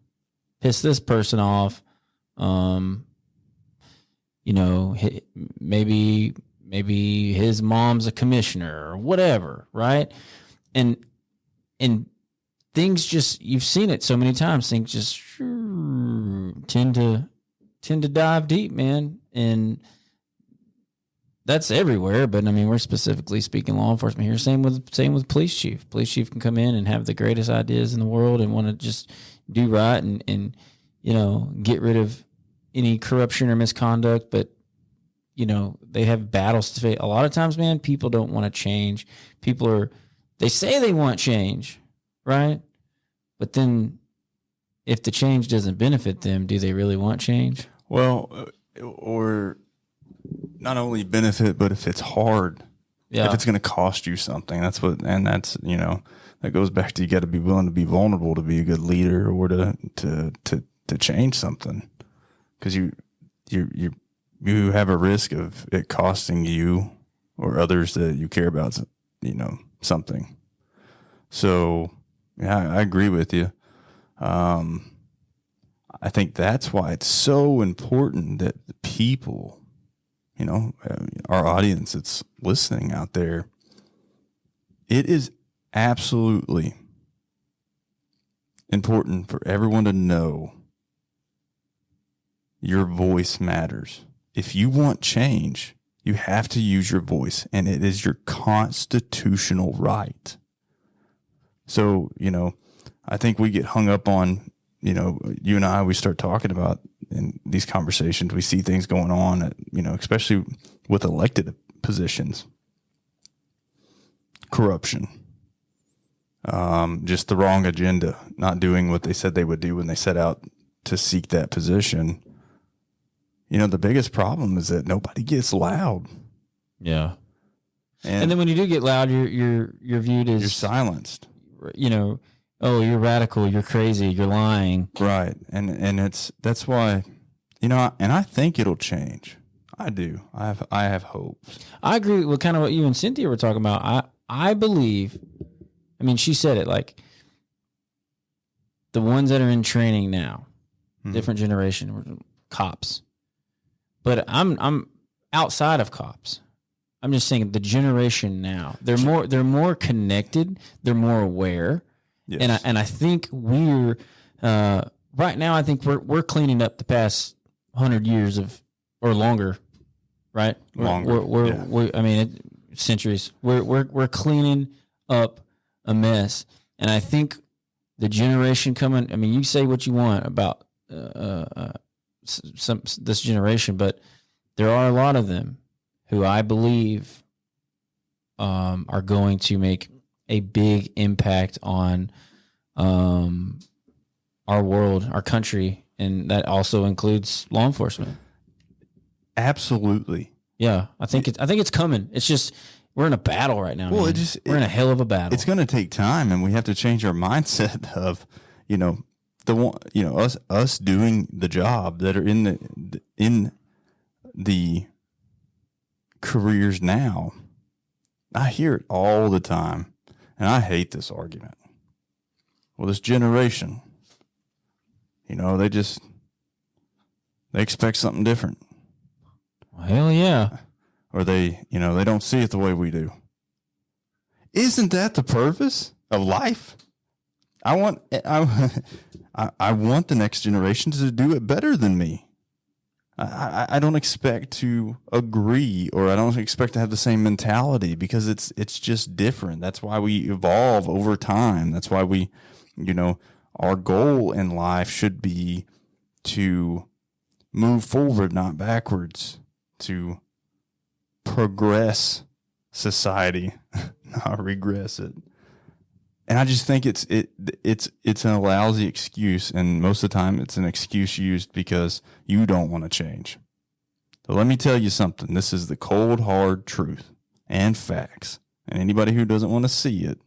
piss this person off, you know, maybe his mom's a commissioner or whatever, right? And things just, you've seen it so many times, things just tend to dive deep, man. And that's everywhere, but I mean, we're specifically speaking law enforcement here. Same with police chief. Police chief can come in and have the greatest ideas in the world and want to just do right and you know, get rid of any corruption or misconduct, but you know, they have battles to face. A lot of times, man, people don't want to change. They say they want change, right? But then if the change doesn't benefit them, do they really want change? Well, or not only benefit, but if it's hard, if it's going to cost you something, that's, you know, that goes back to, you got to be willing to be vulnerable to be a good leader or to change something. Cause you have a risk of it costing you or others that you care about, something. So, yeah, I agree with you. I think that's why it's so important that the people, our audience that's listening out there, it is absolutely important for everyone to know your voice matters. If you want change, you have to use your voice, and it is your constitutional right. So, I think we get hung up on, you and I, we start talking about in these conversations, we see things going on, especially with elected positions, corruption, just the wrong agenda, not doing what they said they would do when they set out to seek that position. The biggest problem is that nobody gets loud. Yeah. And then when you do get loud, you're viewed as, you're silenced. Oh, you're radical, you're crazy, you're lying. Right. And that's why, and I think it'll change. I do. I have hopes. I agree with kind of what you and Cynthia were talking about. I believe, she said it, like the ones that are in training now, different generation, cops. But I'm outside of cops. I'm just saying the generation now, they're more connected, they're more aware. Yes. And I think we're right now, I think we're cleaning up the past 100 years or longer, right? Longer. Centuries. We're cleaning up a mess, and I think the generation coming. You say what you want about this generation, but there are a lot of them who I believe are going to make a big impact on our world, our country, and that also includes law enforcement. Absolutely. Yeah, I think it's coming. It's just we're in a battle right now. Well, we're in a hell of a battle. It's going to take time, and we have to change our mindset of us doing the job that are in the careers now. I hear it all the time, and I hate this argument. Well, this generation, they expect something different. Well, hell yeah. Or they don't see it the way we do. Isn't that the purpose of life? I want the next generation to do it better than me. I don't expect to agree, or I don't expect to have the same mentality, because it's just different. That's why we evolve over time. That's why we, our goal in life should be to move forward, not backwards, to progress society, not regress it. And I just think it's a lousy excuse, and most of the time it's an excuse used because you don't want to change. So let me tell you something. This is the cold, hard truth and facts. And anybody who doesn't want to see it,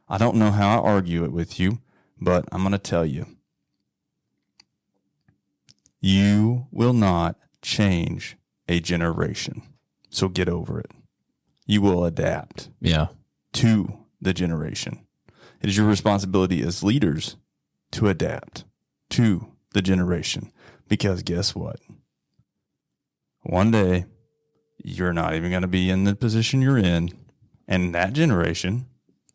I don't know how I argue it with you, but I'm going to tell you. You will not change a generation. So get over it. You will adapt to the generation. It is your responsibility as leaders to adapt to the generation, because guess what? One day, you're not even going to be in the position you're in, and that generation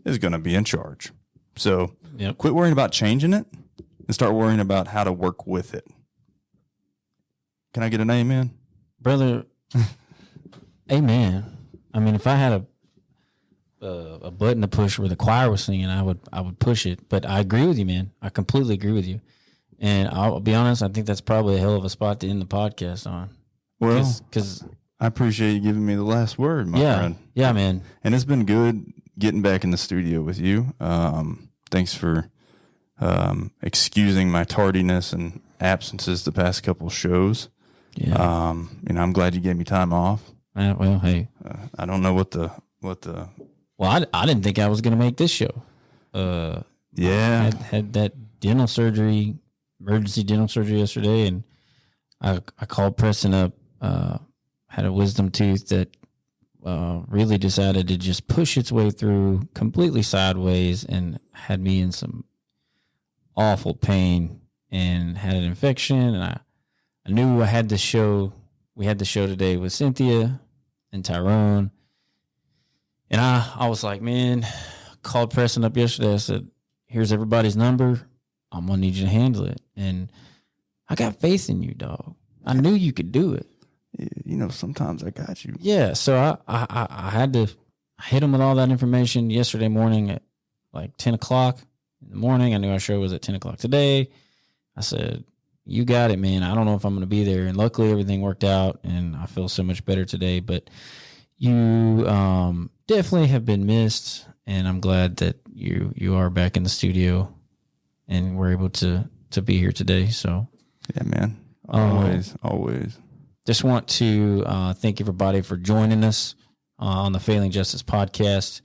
is going to be in charge. So quit worrying about changing it and start worrying about how to work with it. Can I get an amen? Brother, amen. If I had a button to push where the choir was singing, I would push it. But I agree with you, man. I completely agree with you. And I'll be honest, I think that's probably a hell of a spot to end the podcast on. Well, because I appreciate you giving me the last word, my friend. Yeah, man. And it's been good getting back in the studio with you. Thanks for excusing my tardiness and absences the past couple of shows. Yeah. I'm glad you gave me time off. Well, hey. I don't know what the. Well, I didn't think I was going to make this show. I had that dental surgery, emergency dental surgery yesterday, and I called Preston up. Had a wisdom tooth that really decided to just push its way through completely sideways and had me in some awful pain and had an infection. And I knew I had the show. We had the show today with Cynthia and Tyrone. And I was like, man, called Preston up yesterday. I said, here's everybody's number. I'm going to need you to handle it. And I got faith in you, dog. I knew you could do it. You know, sometimes I got you. Yeah, so I had to hit him with all that information yesterday morning at like 10 o'clock in the morning. I knew our show was at 10 o'clock today. I said, you got it, man. I don't know if I'm going to be there. And luckily everything worked out and I feel so much better today. But you definitely have been missed. And I'm glad that you are back in the studio and we're able to be here today. So yeah, man. Always. Just want to thank everybody for joining us on the Failing Justice podcast.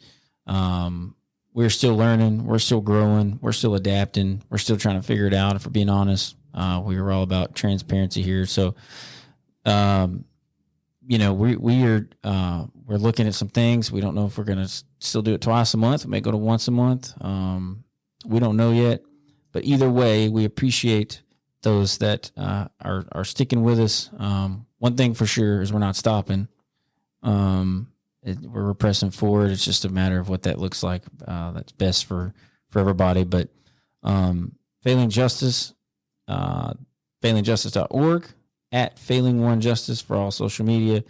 We're still learning. We're still growing. We're still adapting. We're still trying to figure it out. If we're being honest, we are all about transparency here. So, you know, we're looking at some things. We don't know if we're going to still do it twice a month. We may go to once a month. We don't know yet. But either way, we appreciate those that are sticking with us. One thing for sure is we're not stopping. We're pressing forward. It's just a matter of what that looks like. That's best for everybody. But Failing Justice, failingjustice.org, at Failing One Justice for all social media.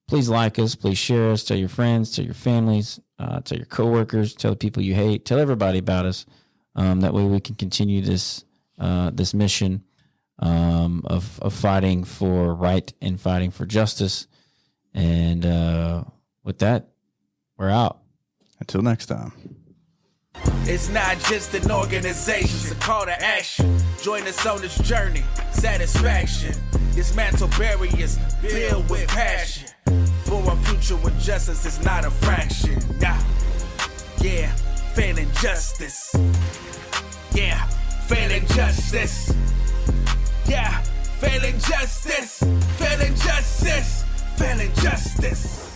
Please like us. Please share us. Tell your friends. Tell your families. Tell your coworkers. Tell the people you hate. Tell everybody about us. That way we can continue this mission of fighting for right and fighting for justice. And with that, we're out. Until next time. It's not just an organization, it's a call to action. Join us on this journey, satisfaction. Dismantle barriers, build with passion. For a future with justice is not a fraction. Yeah, failing justice. Yeah, failing justice. Yeah, failing justice. Failing justice. Failing justice.